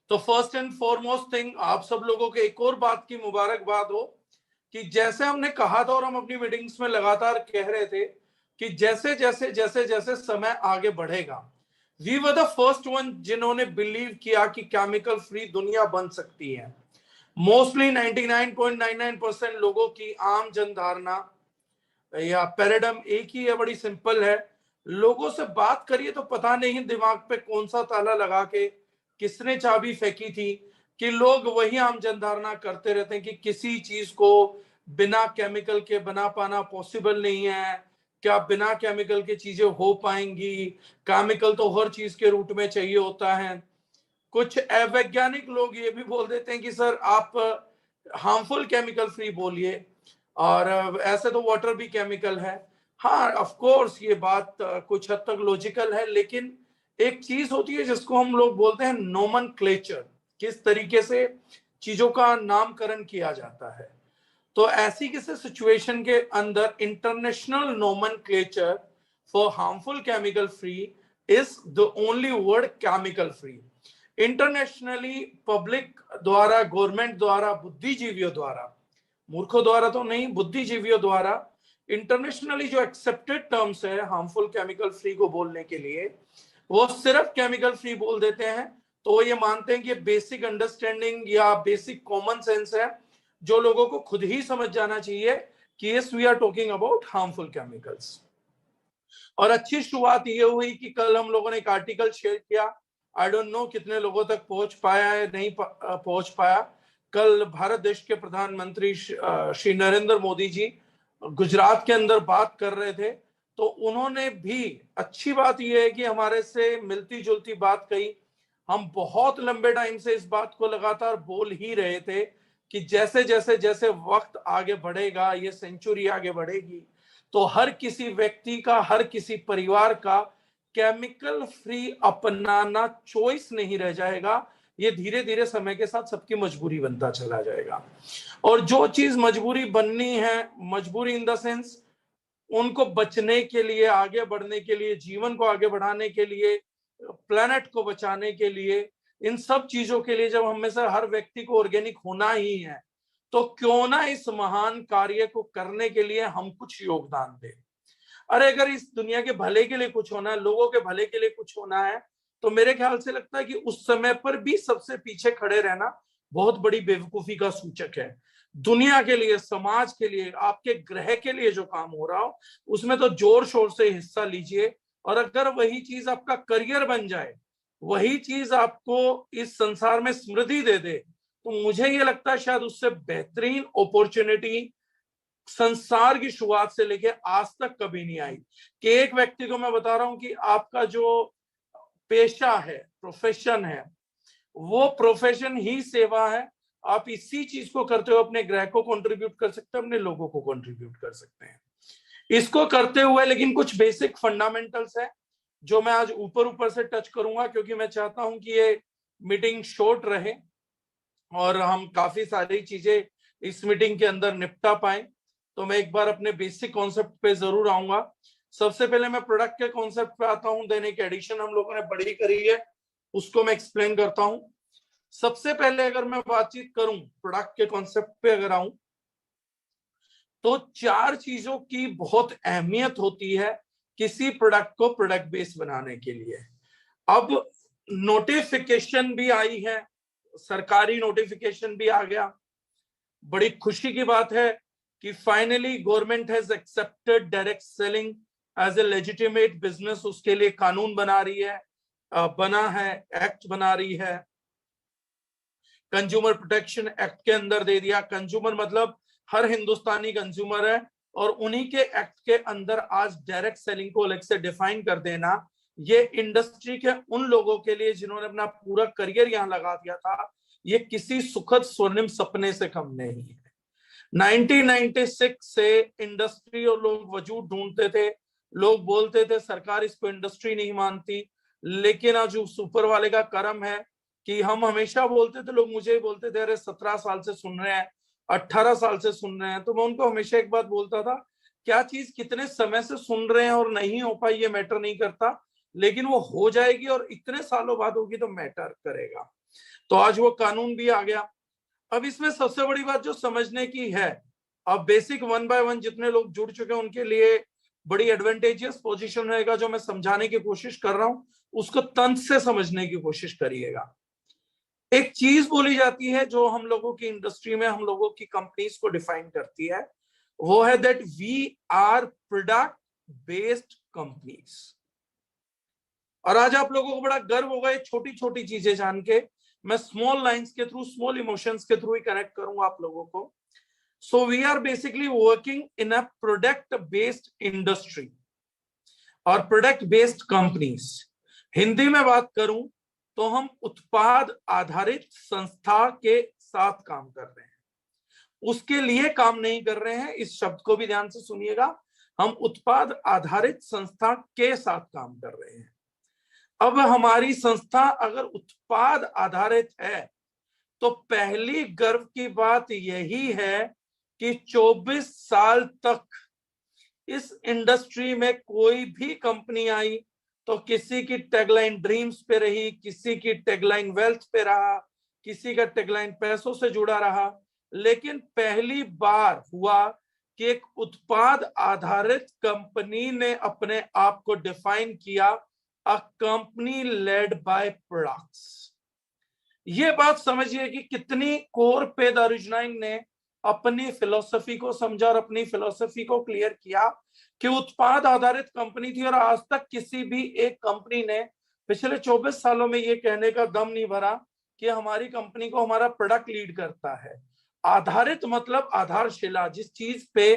तो first and foremost thing, आप सब लोगों के एक और बात की मुबारकबाद हो कि जैसे हमने कहा था और हम अपनी मीटिंग्स में लगातार कह रहे थे कि जैसे जैसे जैसे जैसे समय आगे बढ़ेगा, we were the first one जिन्होंने बिलीव किया कि केमिकल फ्री दुनिया बन सकती है। मोस्टली 99.99% लोगों की आम जन धारणा या पैराडाइम एक ही है, बड़ी सिंपल है। लोगों से बात करिए तो पता नहीं दिमाग पे कौन सा ताला लगा के किसने चाबी फेंकी थी कि लोग वही आम जनधारणा करते रहते हैं कि किसी चीज को बिना केमिकल के बना पाना पॉसिबल नहीं है। क्या बिना केमिकल के चीजें हो पाएंगी? केमिकल तो हर चीज के रूट में चाहिए होता है। कुछ अवैज्ञानिक लोग ये भी बोल देते हैं कि सर आप हार्मफुल केमिकल फ्री बोलिए, और ऐसे तो वाटर भी केमिकल है। हाँ, ऑफ कोर्स ये बात कुछ हद तक लॉजिकल है, लेकिन एक चीज होती है जिसको हम लोग बोलते हैं नोमेनक्लेचर, किस तरीके से चीजों का नामकरण किया जाता है। तो ऐसी किसी सिचुएशन के अंदर international nomenclature for harmful chemical free is the only word chemical free. Internationally public द्वारा, गवर्नमेंट द्वारा, बुद्धिजीवियों द्वारा, मूर्खों द्वारा तो नहीं, बुद्धिजीवियों द्वारा इंटरनेशनली जो एक्सेप्टेड टर्म्स है हार्मफुल केमिकल फ्री को बोलने के लिए, वो सिर्फ केमिकल फ्री बोल देते हैं। तो वो ये मानते हैं कि बेसिक अंडरस्टैंडिंग या बेसिक कॉमन सेंस है जो लोगों को खुद ही समझ जाना चाहिए कि yes we are talking about harmful chemicals. और अच्छी शुरुआत ये हुई कि कल हम लोगों ने एक आर्टिकल शेयर किया, आई डोंट नो कितने लोगों तक पहुंच पाया है, नहीं पहुंच पाया। कल भारत देश के प्रधानमंत्री श्री नरेंद्र मोदी जी गुजरात के अंदर बात कर रहे थे, तो उन्होंने भी अच्छी बात यह है कि हमारे से मिलती जुलती बात कही। हम बहुत लंबे टाइम से इस बात को लगातार बोल ही रहे थे कि जैसे जैसे जैसे वक्त आगे बढ़ेगा, ये सेंचुरी आगे बढ़ेगी, तो हर किसी व्यक्ति का, हर किसी परिवार का केमिकल फ्री अपनाना चॉइस नहीं रह जाएगा। ये धीरे धीरे समय के साथ सबकी मजबूरी बनता चला जाएगा। और जो चीज मजबूरी बननी है, मजबूरी इन द सेंस उनको बचने के लिए, आगे बढ़ने के लिए, जीवन को आगे बढ़ाने के लिए, प्लेनेट को बचाने के लिए, इन सब चीजों के लिए जब हम में से हर व्यक्ति को ऑर्गेनिक होना ही है, तो क्यों ना इस महान कार्य को करने के लिए हम कुछ योगदान दें। अरे अगर इस दुनिया के भले के लिए कुछ होना है, लोगों के भले के लिए कुछ होना है, तो मेरे ख्याल से लगता है कि उस समय पर भी सबसे पीछे खड़े रहना बहुत बड़ी बेवकूफी का सूचक है। दुनिया के लिए, समाज के लिए, आपके ग्रह के लिए जो काम हो रहा हो उसमें तो जोर शोर से हिस्सा लीजिए। और अगर वही चीज आपका करियर बन जाए, वही चीज आपको इस संसार में स्मृति दे दे, तो मुझे ये लगता है शायद उससे बेहतरीन अपॉर्चुनिटी संसार की शुरुआत से लेके आज तक कभी नहीं आई। कि एक व्यक्ति को मैं बता रहा हूं कि आपका जो पेशा है, प्रोफेशन है, वो प्रोफेशन ही सेवा है। आप इसी चीज को करते हुए अपने ग्रह को कंट्रीब्यूट कर सकते हैं, अपने लोगों को कंट्रीब्यूट कर सकते हैं। इसको करते हुए लेकिन कुछ बेसिक फंडामेंटल्स है जो मैं आज ऊपर ऊपर से टच करूंगा, क्योंकि मैं चाहता हूं कि ये मीटिंग शॉर्ट रहे और हम काफी सारी चीजें इस मीटिंग के अंदर निपटा पाए। तो मैं एक बार अपने बेसिक कॉन्सेप्ट पे जरूर आऊंगा। सबसे पहले मैं प्रोडक्ट के कॉन्सेप्ट पे आता हूं, देन एक एडिशन हम लोगों ने बड़ी करी है, उसको मैं एक्सप्लेन करता हूं। सबसे पहले अगर मैं बातचीत करूं प्रोडक्ट के कॉन्सेप्ट पे अगर आऊं, तो चार चीजों की बहुत अहमियत होती है किसी प्रोडक्ट को प्रोडक्ट बेस बनाने के लिए। अब नोटिफिकेशन भी आई है, सरकारी नोटिफिकेशन भी आ गया। बड़ी खुशी की बात है कि finally government has accepted direct selling as a legitimate business. उसके लिए कानून बना रही है, बना है, एक्ट बना रही है। कंज्यूमर प्रोटेक्शन एक्ट के अंदर दे दिया। कंज्यूमर मतलब हर हिंदुस्तानी कंज्यूमर है, और उन्हीं के एक्ट के अंदर आज डायरेक्ट सेलिंग को अलग से डिफाइन कर देना, ये इंडस्ट्री के उन लोगों के लिए जिन्होंने अपना पूरा करियर यहां लगा दिया था, ये किसी सुखद स्वर्णिम सपने से कम नहीं है। 1996 से इंडस्ट्री और लोग वजूद ढूंढते थे, लोग बोलते थे सरकार इसको इंडस्ट्री नहीं मानती, लेकिन आज उस ऊपर वाले का करम है कि हम हमेशा बोलते थे, लोग मुझे बोलते थे अरे 17 साल से सुन रहे हैं, 18 साल से सुन रहे हैं। तो मैं उनको हमेशा एक बात बोलता था, क्या चीज कितने समय से सुन रहे हैं और नहीं हो पाई ये मैटर नहीं करता, लेकिन वो हो जाएगी और इतने सालों बाद होगी तो मैटर करेगा। तो आज वो कानून भी आ गया। अब इसमें सबसे बड़ी बात जो समझने की है, अब बेसिक 1 बाय 1 जितने लोग जुड़ चुके हैं उनके लिए बड़ी एडवांटेजियस पोजीशन रहेगा। जो मैं समझाने की कोशिश कर रहा हूं उसको तंत्र से समझने की कोशिश करिएगा। एक चीज बोली जाती है जो हम लोगों की इंडस्ट्री में हम लोगों की कंपनीज को डिफाइन करती है, वो है that we are product based companies. और आज आप लोगों को बड़ा गर्व होगा ये छोटी छोटी चीजें जान के। मैं स्मॉल लाइंस के थ्रू, स्मॉल इमोशंस के थ्रू ही कनेक्ट करूंगा आप लोगों को। So we are basically working in a product based industry और प्रोडक्ट बेस्ड कंपनीज। हिंदी में बात करूं तो हम उत्पाद आधारित संस्था के साथ काम कर रहे हैं, उसके लिए काम नहीं कर रहे हैं। इस शब्द को भी ध्यान से सुनिएगा, हम उत्पाद आधारित संस्था के साथ काम कर रहे हैं। अब हमारी संस्था अगर उत्पाद आधारित है तो पहली गर्व की बात यही है कि 24 साल तक इस इंडस्ट्री में कोई भी कंपनी आई तो किसी की टैगलाइन ड्रीम्स पे रही, किसी की टैगलाइन वेल्थ पे रहा, किसी का टैगलाइन पैसों से जुड़ा रहा, लेकिन पहली बार हुआ कि एक उत्पाद आधारित कंपनी ने अपने आप को डिफाइन किया, a company led by products. ये बात समझिए कि कितनी कोर पे दारुजनाइन ने अपनी फिलॉसफी को समझा और अपनी फिलॉसफी को क्लियर किया कि उत्पाद आधारित कंपनी थी। और आज तक किसी भी एक कंपनी ने पिछले 24 सालों में ये कहने का दम नहीं भरा कि हमारी कंपनी को हमारा प्रोडक्ट लीड करता है। आधारित मतलब आधारशिला, जिस चीज पे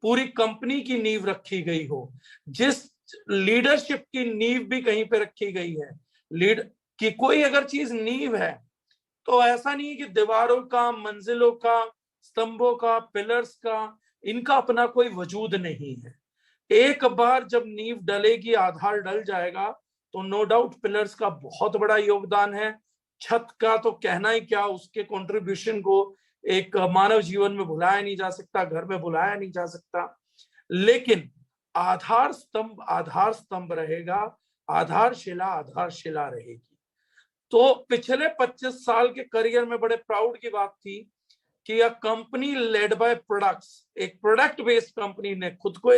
पूरी कंपनी की नींव रखी गई हो, जिस लीडरशिप की नींव भी कहीं पे रखी गई है। लीड की कोई अगर चीज नींव है तो ऐसा नहीं है कि दीवारों का, मंजिलों का, स्तंभों का, पिलर्स का, इनका अपना कोई वजूद नहीं है। एक बार जब नींव डलेगी, आधार डल जाएगा तो नो डाउट पिलर्स का बहुत बड़ा योगदान है। छत का तो कहना ही क्या, उसके कंट्रीब्यूशन को एक मानव जीवन में भुलाया नहीं जा सकता, घर में भुलाया नहीं जा सकता। लेकिन आधार स्तंभ रहेगा, आधारशिला रहेगी। तो पिछले 25 साल के करियर में बड़े प्राउड की बात थी कि a company led by products, एक प्रोडक्ट बेस्ड कंपनी ने खुद को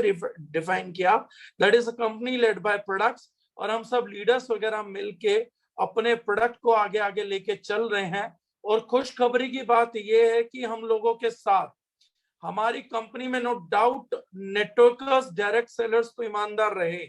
डिफाइन किया, that is a company led by products. और हम सब लीडर्स वगैरह मिलके अपने प्रोडक्ट को आगे आगे लेके चल रहे हैं। और खुशखबरी की बात यह है कि हम लोगों के साथ हमारी कंपनी में no doubt networkers, direct sellers तो ईमानदार रहे,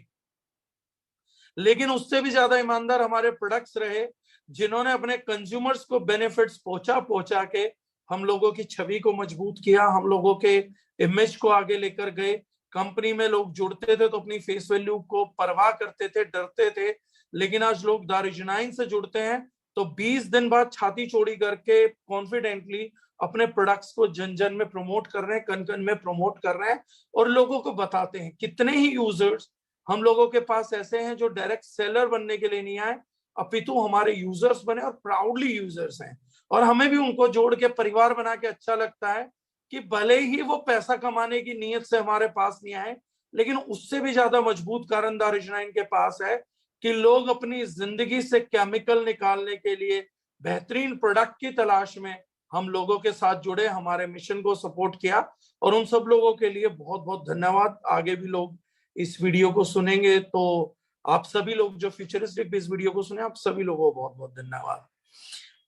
लेकिन उससे भी ज्यादा ईमानदार हमारे प्रोडक्ट्स रहे, जिन्होंने अपने कंज्यूमर्स को बेनिफिट्स पहुंचा के हम लोगों की छवि को मजबूत किया, हम लोगों के इमेज को आगे लेकर गए। कंपनी में लोग जुड़ते थे तो अपनी फेस वैल्यू को परवाह करते थे, डरते थे, लेकिन आज लोग दारुजनाइन से जुड़ते हैं तो 20 दिन बाद छाती चौड़ी करके कॉन्फिडेंटली अपने प्रोडक्ट्स को जन जन में प्रमोट कर रहे हैं, कन कन में प्रमोट कर रहे हैं और लोगों को बताते हैं। कितने ही यूजर्स हम लोगों के पास ऐसे हैं जो डायरेक्ट सेलर बनने के लिए नहीं आए, अपितु हमारे यूजर्स बने और प्राउडली यूजर्स हैं। और हमें भी उनको जोड़ के परिवार बना के अच्छा लगता है कि भले ही वो पैसा कमाने की नीयत से हमारे पास नहीं आए, लेकिन उससे भी ज्यादा मजबूत कारण दारुजनाइन के पास है कि लोग अपनी जिंदगी से केमिकल निकालने के लिए बेहतरीन प्रोडक्ट की तलाश में हम लोगों के साथ जुड़े, हमारे मिशन को सपोर्ट किया। और उन सब लोगों के लिए बहुत बहुत धन्यवाद। आगे भी लोग इस वीडियो को सुनेंगे तो आप सभी लोग जो फ्यूचरिस्टिक इस वीडियो को सुने, आप सभी लोगों को बहुत बहुत धन्यवाद।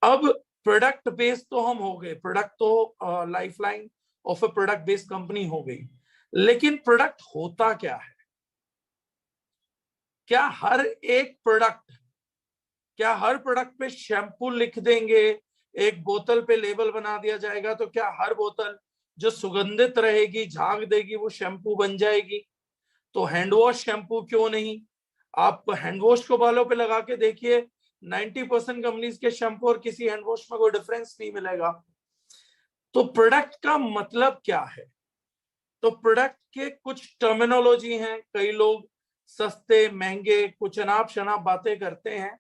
अब प्रोडक्ट बेस्ड तो हम हो गए, प्रोडक्ट तो lifeline of a product based company हो गई, लेकिन प्रोडक्ट होता क्या है? क्या हर प्रोडक्ट पे शैम्पू लिख देंगे, एक बोतल पे लेबल बना दिया जाएगा तो क्या हर बोतल जो सुगंधित रहेगी, झाग देगी, वो शैम्पू बन जाएगी? तो हैंड वॉश शैम्पू क्यों नहीं? आप हैंड वॉश को बालों पे लगा के देखिए, 90% कंपनीज के शैम्पू और किसी हैंड वॉश में कोई डिफरेंस नहीं मिलेगा। तो प्रोडक्ट का मतलब क्या है? तो प्रोडक्ट के कुछ टर्मिनोलॉजी हैं, कई लोग सस्ते महंगे कुछ अनाप शनाप बातें करते हैं,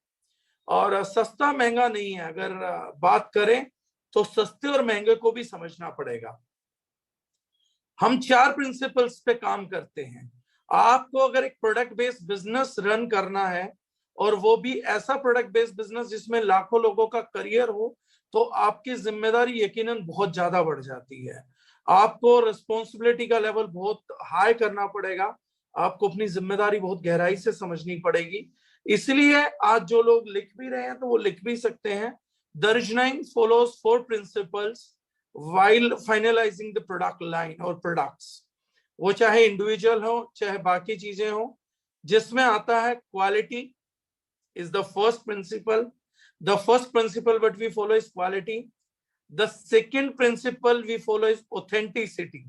और सस्ता महंगा नहीं है। अगर बात करें तो सस्ते और महंगे को भी समझना पड़ेगा। हम 4 प्रिंसिपल्स पे काम करते हैं। आपको अगर एक प्रोडक्ट बेस्ड बिजनेस रन करना है और वो भी ऐसा प्रोडक्ट बेस्ड बिजनेस जिसमें लाखों लोगों का करियर हो, तो आपकी जिम्मेदारी यकीनन बहुत ज्यादा बढ़ जाती है। आपको रिस्पॉन्सिबिलिटी का लेवल बहुत हाई करना पड़ेगा, आपको अपनी जिम्मेदारी बहुत गहराई से समझनी पड़ेगी। इसलिए आज जो लोग लिख भी रहे हैं तो वो लिख भी सकते हैं, दर्जनाइन follows 4 principles while finalizing the product line और products, वो चाहे इंडिविजुअल हो चाहे बाकी चीजें हो, जिसमें आता है quality is the first principle. The first principle what we follow is quality. The second principle we follow is authenticity.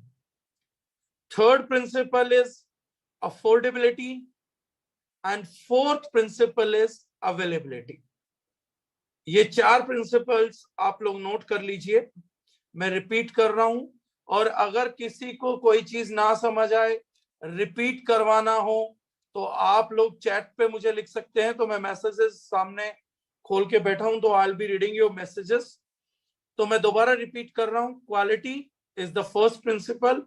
Third principle is affordability. And fourth principle is availability. ये 4 प्रिंसिपल्स आप लोग नोट कर लीजिए, मैं repeat कर रहा हूं। और अगर किसी को कोई चीज ना समझ आए, रिपीट करवाना हो, तो आप लोग चैट पे मुझे लिख सकते हैं, तो मैं मैसेजेस सामने खोल के बैठा हूं, तो I will be reading your messages. तो मैं दोबारा रिपीट कर रहा हूं, quality is the first principle,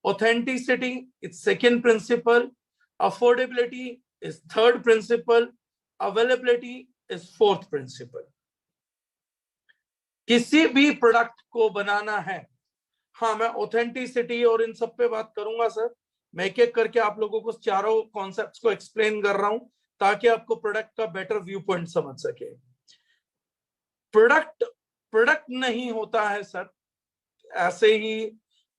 authenticity is second principle, affordability is third principle, availability is fourth principle. किसी भी प्रोडक्ट को बनाना है, हाँ मैं ऑथेंटिसिटी और इन सब पे बात करूंगा सर, मैं एक एक करके आप लोगों को चारों कॉन्सेप्ट्स को एक्सप्लेन कर रहा हूं ताकि आपको प्रोडक्ट का बेटर व्यू पॉइंट समझ सके। प्रोडक्ट नहीं होता है सर ऐसे ही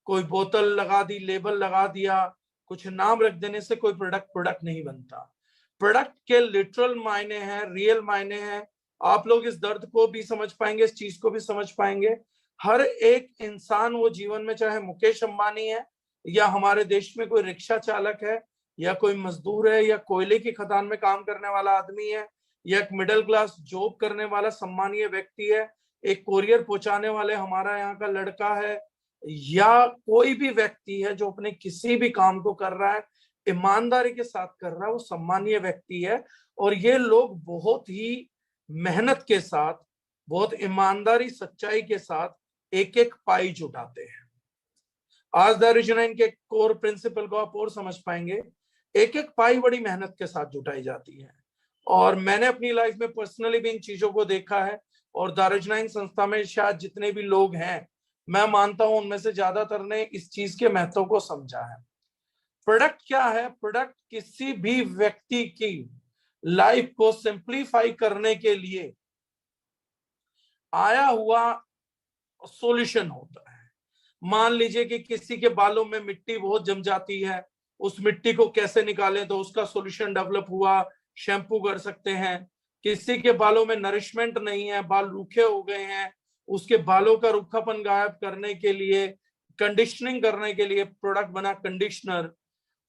कोई बोतल लगा दी, लेबल लगा दिया, कुछ नाम रख देने से कोई प्रोडक्ट नहीं बनता। प्रोडक्ट के लिटरल मायने हैं, रियल मायने हैं। आप लोग इस दर्द को भी समझ पाएंगे, इस चीज को भी समझ पाएंगे। हर एक इंसान वो जीवन में, चाहे मुकेश अंबानी है या हमारे देश में कोई रिक्शा चालक है या कोई मजदूर है या कोयले की खदान में काम करने वाला आदमी है या एक मिडिल क्लास जॉब करने वाला सम्मानीय व्यक्ति है, एक कोरियर पहुंचाने वाले हमारा यहाँ का लड़का है, या कोई भी व्यक्ति है जो अपने किसी भी काम को कर रहा है ईमानदारी के साथ कर रहा है, वो सम्मानीय व्यक्ति है। और ये लोग बहुत ही मेहनत के साथ, बहुत ईमानदारी सच्चाई के साथ एक एक पाई जुटाते हैं। आज दर्जनाइन के कोर प्रिंसिपल को आप और समझ पाएंगे। एक एक पाई बड़ी मेहनत के साथ जुटाई जाती है, और मैंने अपनी लाइफ में पर्सनली भी इन चीजों को देखा है। और दारुजनाइन संस्था में शायद जितने भी लोग हैं, मैं मानता हूं उनमें से ज्यादातर ने इस चीज के महत्व को समझा है। प्रोडक्ट क्या है? प्रोडक्ट किसी भी व्यक्ति की लाइफ को सिंप्लीफाई करने के लिए आया हुआ सॉल्यूशन होता है। मान लीजिए कि किसी के बालों में मिट्टी बहुत जम जाती है, उस मिट्टी को कैसे निकालें, तो उसका सॉल्यूशन डेवलप हुआ, शैम्पू कर सकते हैं। किसी के बालों में नरिशमेंट नहीं है, बाल रूखे हो गए हैं, उसके बालों का रूखापन गायब करने के लिए, कंडीशनिंग करने के लिए प्रोडक्ट बना कंडीशनर।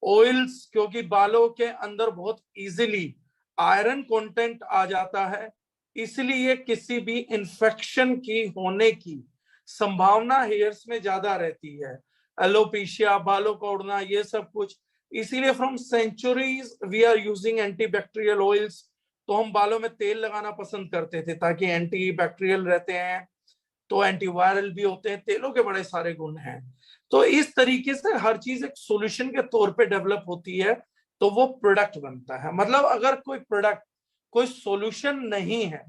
ऑयल्स, क्योंकि बालों के अंदर बहुत इजीली आयरन कंटेंट आ जाता है, इसलिए किसी भी इंफेक्शन की होने की संभावना हेयर्स में ज्यादा रहती है। एलोपेशिया, बालों का उड़ना, ये सब कुछ। इसीलिए from centuries we are using antibacterial oils. तो हम बालों में तेल लगाना पसंद करते थे ताकि एंटी बैक्टीरियल रहते हैं, तो एंटीवायरल भी होते हैं, तेलों के बड़े सारे गुण हैं। तो इस तरीके से हर चीज एक सॉल्यूशन के तौर पे डेवलप होती है, तो वो प्रोडक्ट बनता है। मतलब अगर कोई प्रोडक्ट कोई सॉल्यूशन नहीं है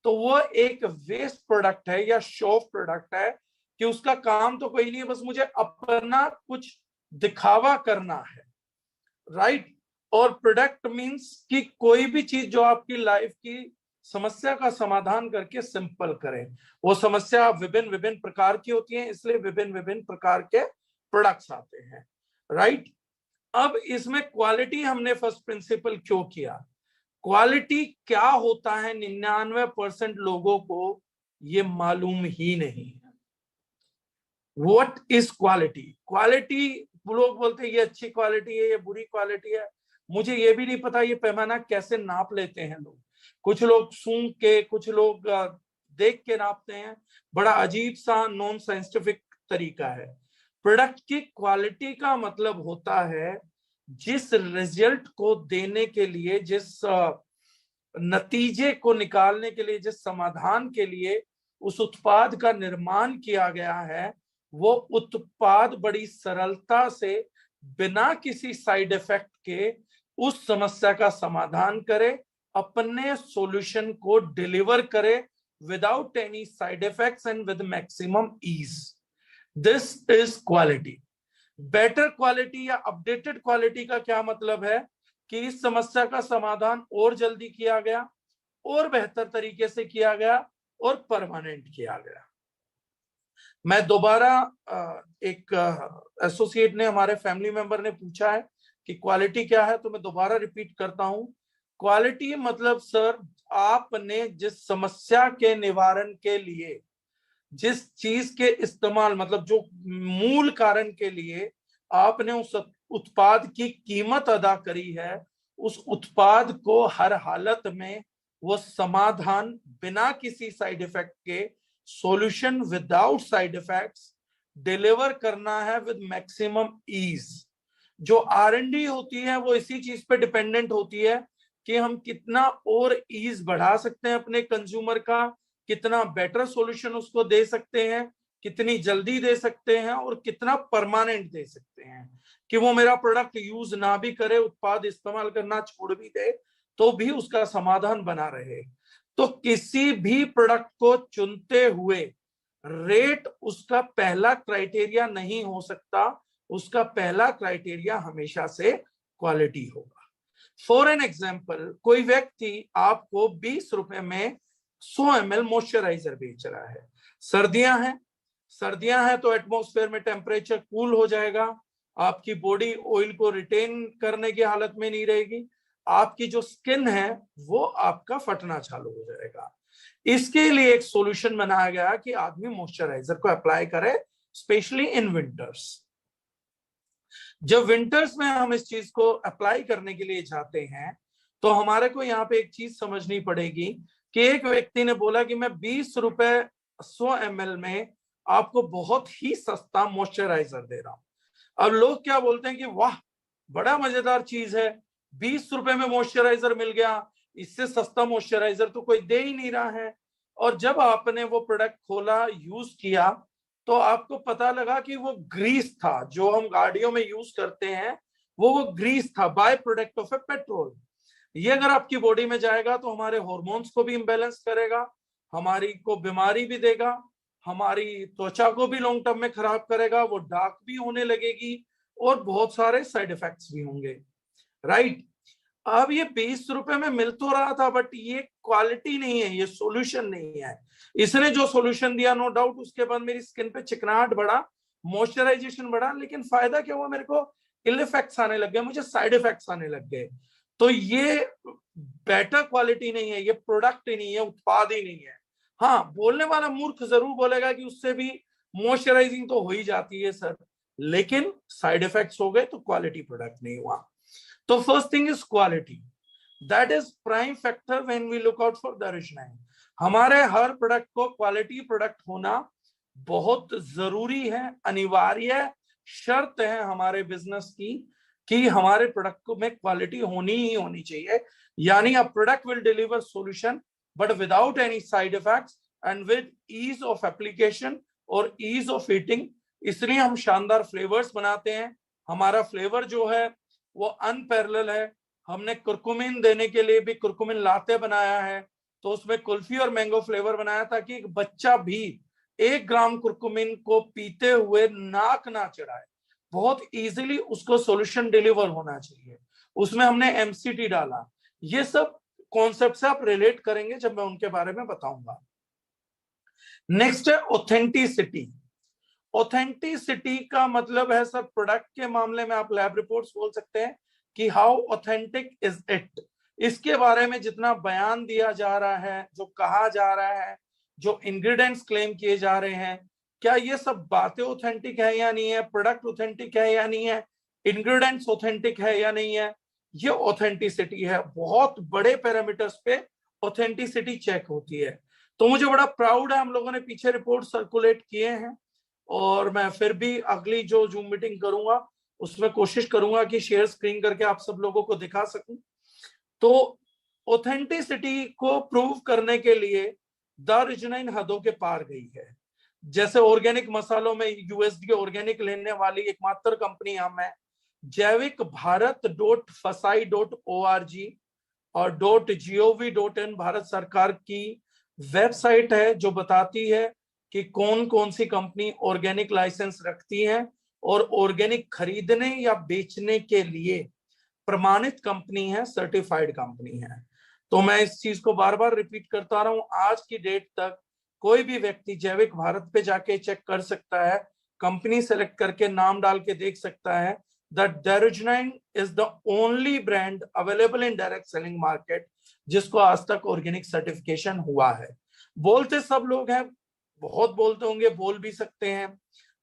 तो वो एक वेस्ट प्रोडक्ट है या शो प्रोडक्ट है, कि उसका काम तो कोई नहीं है, बस मुझे अपना कुछ दिखावा करना है, राइट। और प्रोडक्ट मींस कि कोई भी चीज जो आपकी लाइफ की समस्या का समाधान करके सिंपल करें। वो समस्या विभिन्न विभिन्न प्रकार की होती है, इसलिए विभिन्न विभिन्न प्रकार के प्रोडक्ट्स आते हैं, राइट। अब इसमें क्वालिटी हमने फर्स्ट प्रिंसिपल क्यों किया? क्वालिटी क्या होता है 99% लोगों को ये मालूम ही नहीं है। What is quality? क्वालिटी, लोग बोलते हैं ये अच्छी क्वालिटी है, ये बुरी क्वालिटी है। मुझे ये भी नहीं पता ये पैमाना कैसे नाप लेते हैं लोग। कुछ लोग सूंघ के, कुछ लोग देख के नापते हैं। बड़ा अजीब सा नॉन साइंटिफिक तरीका है। प्रोडक्ट की क्वालिटी का मतलब होता है जिस रिजल्ट को देने के लिए, जिस नतीजे को निकालने के लिए, जिस समाधान के लिए उस उत्पाद का निर्माण किया गया है, वो उत्पाद बड़ी सरलता से बिना किसी साइड इफेक्ट के उस समस्या का समाधान करे अपने सॉल्यूशन को डिलीवर करे without any side effects and with maximum ease. This is quality. Better quality या अपडेटेड क्वालिटी का क्या मतलब है कि इस समस्या का समाधान और जल्दी किया गया और बेहतर तरीके से किया गया और परमानेंट किया गया। मैं दोबारा एक एसोसिएट ने, हमारे फैमिली मेंबर ने पूछा है कि क्वालिटी क्या है, तो मैं दोबारा रिपीट करता हूं। क्वालिटी मतलब सर, आपने जिस समस्या के निवारण के लिए, जिस चीज के इस्तेमाल, मतलब जो मूल कारण के लिए आपने उस उत्पाद की कीमत अदा करी है, उस उत्पाद को हर हालत में वो समाधान बिना किसी साइड इफेक्ट के, solution without side effects deliver करना है विद मैक्सिमम ईज। जो R&D होती है वो इसी चीज पे डिपेंडेंट होती है कि हम कितना और ईज बढ़ा सकते हैं अपने कंज्यूमर का, कितना बेटर सॉल्यूशन उसको दे सकते हैं, कितनी जल्दी दे सकते हैं और कितना परमानेंट दे सकते हैं कि वो मेरा प्रोडक्ट यूज ना भी करे, उत्पाद इस्तेमाल करना छोड़ भी दे तो भी उसका समाधान बना रहे। तो किसी भी प्रोडक्ट को चुनते हुए रेट उसका पहला क्राइटेरिया नहीं हो सकता, उसका पहला क्राइटेरिया हमेशा से क्वालिटी होगा। फॉर एन एग्जाम्पल, कोई व्यक्ति आपको 20 रुपए में 100 ml मॉइस्चराइजर बेच रहा है। सर्दियां हैं तो एटमॉस्फेयर में टेम्परेचर कूल हो जाएगा, आपकी बॉडी ऑयल को रिटेन करने की हालत में नहीं रहेगी, आपकी जो स्किन है वो आपका फटना चालू हो जाएगा। इसके लिए एक सॉल्यूशन बनाया गया कि आदमी मॉइस्चराइजर को अप्लाई करे, स्पेशली इन विंटर्स। जब विंटर्स में हम इस चीज को अप्लाई करने के लिए जाते हैं तो हमारे को यहाँ पे एक चीज समझनी पड़ेगी कि एक व्यक्ति ने बोला कि मैं 20 रुपए 100 ml में आपको बहुत ही सस्ता मॉइस्चराइजर दे रहा हूं। अब लोग क्या बोलते हैं कि वाह बड़ा मजेदार चीज है, 20 रुपए में मॉइस्चराइजर मिल गया, इससे सस्ता मॉइस्चराइजर तो कोई दे ही नहीं रहा है। और जब आपने वो प्रोडक्ट खोला, यूज किया, तो आपको पता लगा कि वो ग्रीस था, जो हम गाड़ियों में यूज करते हैं वो ग्रीस था, by product of A petrol. ये अगर आपकी बॉडी में जाएगा तो हमारे हार्मोन्स को भी इम्बैलेंस करेगा, हमारी को बीमारी भी देगा, हमारी त्वचा को भी लॉन्ग टर्म में खराब करेगा, वो डार्क भी होने लगेगी और बहुत सारे साइड इफेक्ट्स भी होंगे, राइट। अब ये 20 रुपए में मिल तो रहा था, बट ये क्वालिटी नहीं है, ये सॉल्यूशन नहीं है। इसने जो सॉल्यूशन दिया, नो डाउट उसके बाद मेरी स्किन पे चिकनाहट बढ़ा, मॉइस्चराइजेशन बढ़ा, लेकिन फायदा क्या हुआ, मेरे को इल इफेक्ट्स आने लग गए, मुझे साइड इफेक्ट्स आने लग गए। तो ये बेटर क्वालिटी नहीं है, ये प्रोडक्ट ही नहीं है, उत्पाद ही नहीं है। हाँ, बोलने वाला मूर्ख जरूर बोलेगा कि उससे भी मॉइस्चराइजिंग तो हो ही जाती है सर, लेकिन साइड इफेक्ट्स हो गए तो क्वालिटी प्रोडक्ट नहीं हुआ। तो first thing is quality, that is prime factor when we look out for the original. हमारे हर प्रोडक्ट को क्वालिटी प्रोडक्ट होना बहुत जरूरी है, अनिवार्य शर्त है हमारे बिजनेस की कि हमारे प्रोडक्ट में क्वालिटी होनी ही होनी चाहिए। यानी a product will deliver solution but without any side effects and with ease of application और ईज ऑफ ईटिंग। इसलिए हम शानदार फ्लेवर्स बनाते हैं, हमारा फ्लेवर जो है वो अनपैरेलल है। हमने कुरकुमिन देने के लिए भी कुरकुमिन लाते बनाया है, तो उसमें कुल्फी और मैंगो फ्लेवर बनाया ताकि एक बच्चा भी 1 ग्राम कुरकुमिन को पीते हुए नाक ना चढ़ाए, बहुत इजीली उसको सॉल्यूशन डिलीवर होना चाहिए। उसमें हमने MCT डाला। ये सब कॉन्सेप्ट से आप रिलेट करेंगे जब मैं उनके बारे में बताऊंगा। नेक्स्ट है ऑथेंटिसिटी। ऑथेंटिसिटी का मतलब है सर, प्रोडक्ट के मामले में आप लैब रिपोर्ट्स बोल सकते हैं कि हाउ ऑथेंटिक इज इट। इसके बारे में जितना बयान दिया जा रहा है, जो कहा जा रहा है, जो इंग्रेडिएंट्स क्लेम किए जा रहे हैं, क्या ये सब बातें ऑथेंटिक है या नहीं है, प्रोडक्ट ऑथेंटिक है या नहीं है, इंग्रेडिएंट्स ऑथेंटिक है या नहीं है, ये ऑथेंटिसिटी है। बहुत बड़े पैरामीटर्स पे ऑथेंटिसिटी चेक होती है। तो मुझे बड़ा प्राउड है, हम लोगों ने पीछे रिपोर्ट सर्कुलेट किए हैं और मैं फिर भी अगली जो जूम मीटिंग करूंगा उसमें कोशिश करूंगा कि शेयर स्क्रीन करके आप सब लोगों को दिखा सकूं। तो ऑथेंटिसिटी को प्रूव करने के लिए द ओरिजिनल हदों के पार गई है। जैसे ऑर्गेनिक मसालों में USDA ऑर्गेनिक लेने वाली एकमात्र कंपनी हम है। जैविक भारत .फसाई.org और .gov.in भारत सरकार की वेबसाइट है जो बताती है कि कौन कौन सी कंपनी ऑर्गेनिक लाइसेंस रखती है और ऑर्गेनिक खरीदने या बेचने के लिए प्रमाणित कंपनी है, सर्टिफाइड कंपनी है। तो मैं इस चीज को बार बार रिपीट करता रहा हूं, आज की डेट तक कोई भी व्यक्ति जैविक भारत पे जाके चेक कर सकता है, कंपनी सेलेक्ट करके नाम डाल के देख सकता है that Darugenine is the only brand available in direct selling market जिसको आज तक ऑर्गेनिक सर्टिफिकेशन हुआ है। बोलते सब लोग हैं, बहुत बोलते होंगे, बोल भी सकते हैं,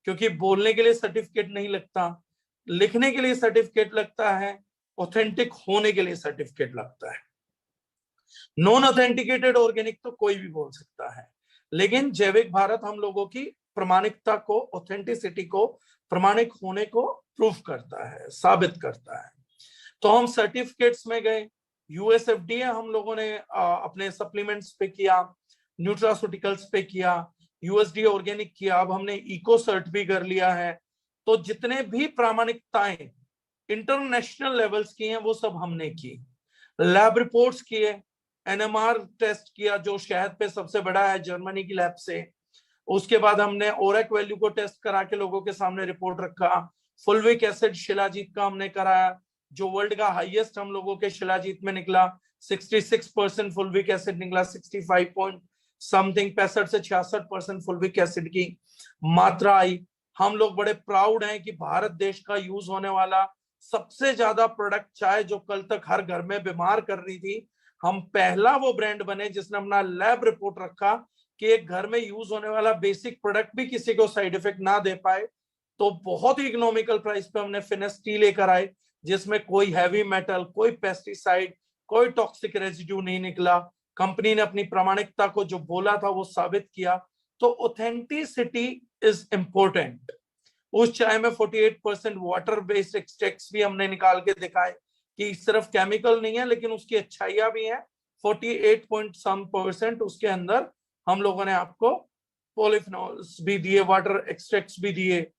क्योंकि बोलने के लिए सर्टिफिकेट नहीं लगता, लिखने के लिए सर्टिफिकेट लगता है, ऑथेंटिक होने के लिए सर्टिफिकेट लगता है। नॉन ऑथेंटिकेटेड ऑर्गेनिक तो कोई भी बोल सकता है, लेकिन जैविक भारत हम लोगों की प्रमाणिकता को, ऑथेंटिसिटी को, प्रमाणिक होने को प्रूफ करता है, साबित करता है। तो हम सर्टिफिकेट्स में गए, यूएसएफडीए हम लोगों ने अपने सप्लीमेंट्स पे किया, न्यूट्रास्यूटिकल्स पे किया, यूएसडीए ऑर्गेनिक किया, अब हमने इको सर्ट भी कर लिया है। तो जितने भी प्रामाणिकताएं इंटरनेशनल लेवल्स की हैं वो सब हमने की। लैब रिपोर्ट्स किए, एनएमआर टेस्ट किया जो शहद पे सबसे बड़ा है जर्मनी की लैब से। उसके बाद हमने ओरेक वैल्यू को टेस्ट करा के लोगों के सामने रिपोर्ट रखा। फुलविक एसिड शिलाजीत का हमने कराया, जो वर्ल्ड का हाईएस्ट हम लोगों के शिलाजीत में निकला। 66% फुलविक एसिड निकला, 65 पॉइंट समथिंग, 65 से 66% फुलविक एसिड की मात्रा आई। हम लोग बड़े प्राउड हैं कि भारत देश का यूज होने वाला सबसे ज्यादा प्रोडक्ट चाय जो कल तक हर घर में बीमार कर रही थी, हम पहला वो ब्रांड बने जिसने अपना लैब रिपोर्ट रखा कि एक घर में यूज होने वाला बेसिक प्रोडक्ट भी किसी को साइड इफेक्ट ना दे पाए। तो बहुत ही इकोनॉमिकल प्राइस पे हमने फिनिश टी लेकर आए, जिसमें कोई हैवी मेटल, कोई पेस्टिसाइड, कोई टॉक्सिक रेजिड्यू नहीं निकला। कंपनी ने अपनी प्रामाणिकता को जो बोला था वो साबित किया। तो ऑथेंटिसिटी इज इंपॉर्टेंट। उस चाय में 48% वाटर बेस्ड एक्सट्रैक्ट्स भी हमने निकाल के दिखाए कि सिर्फ केमिकल नहीं है, लेकिन उसकी अच्छाइयां भी हैं। 48% उसके अंदर हम लोगों ने आपको पॉलीफिनॉल्स भी दिए, वाटर एक्सट्रैक्ट्स भी दिए।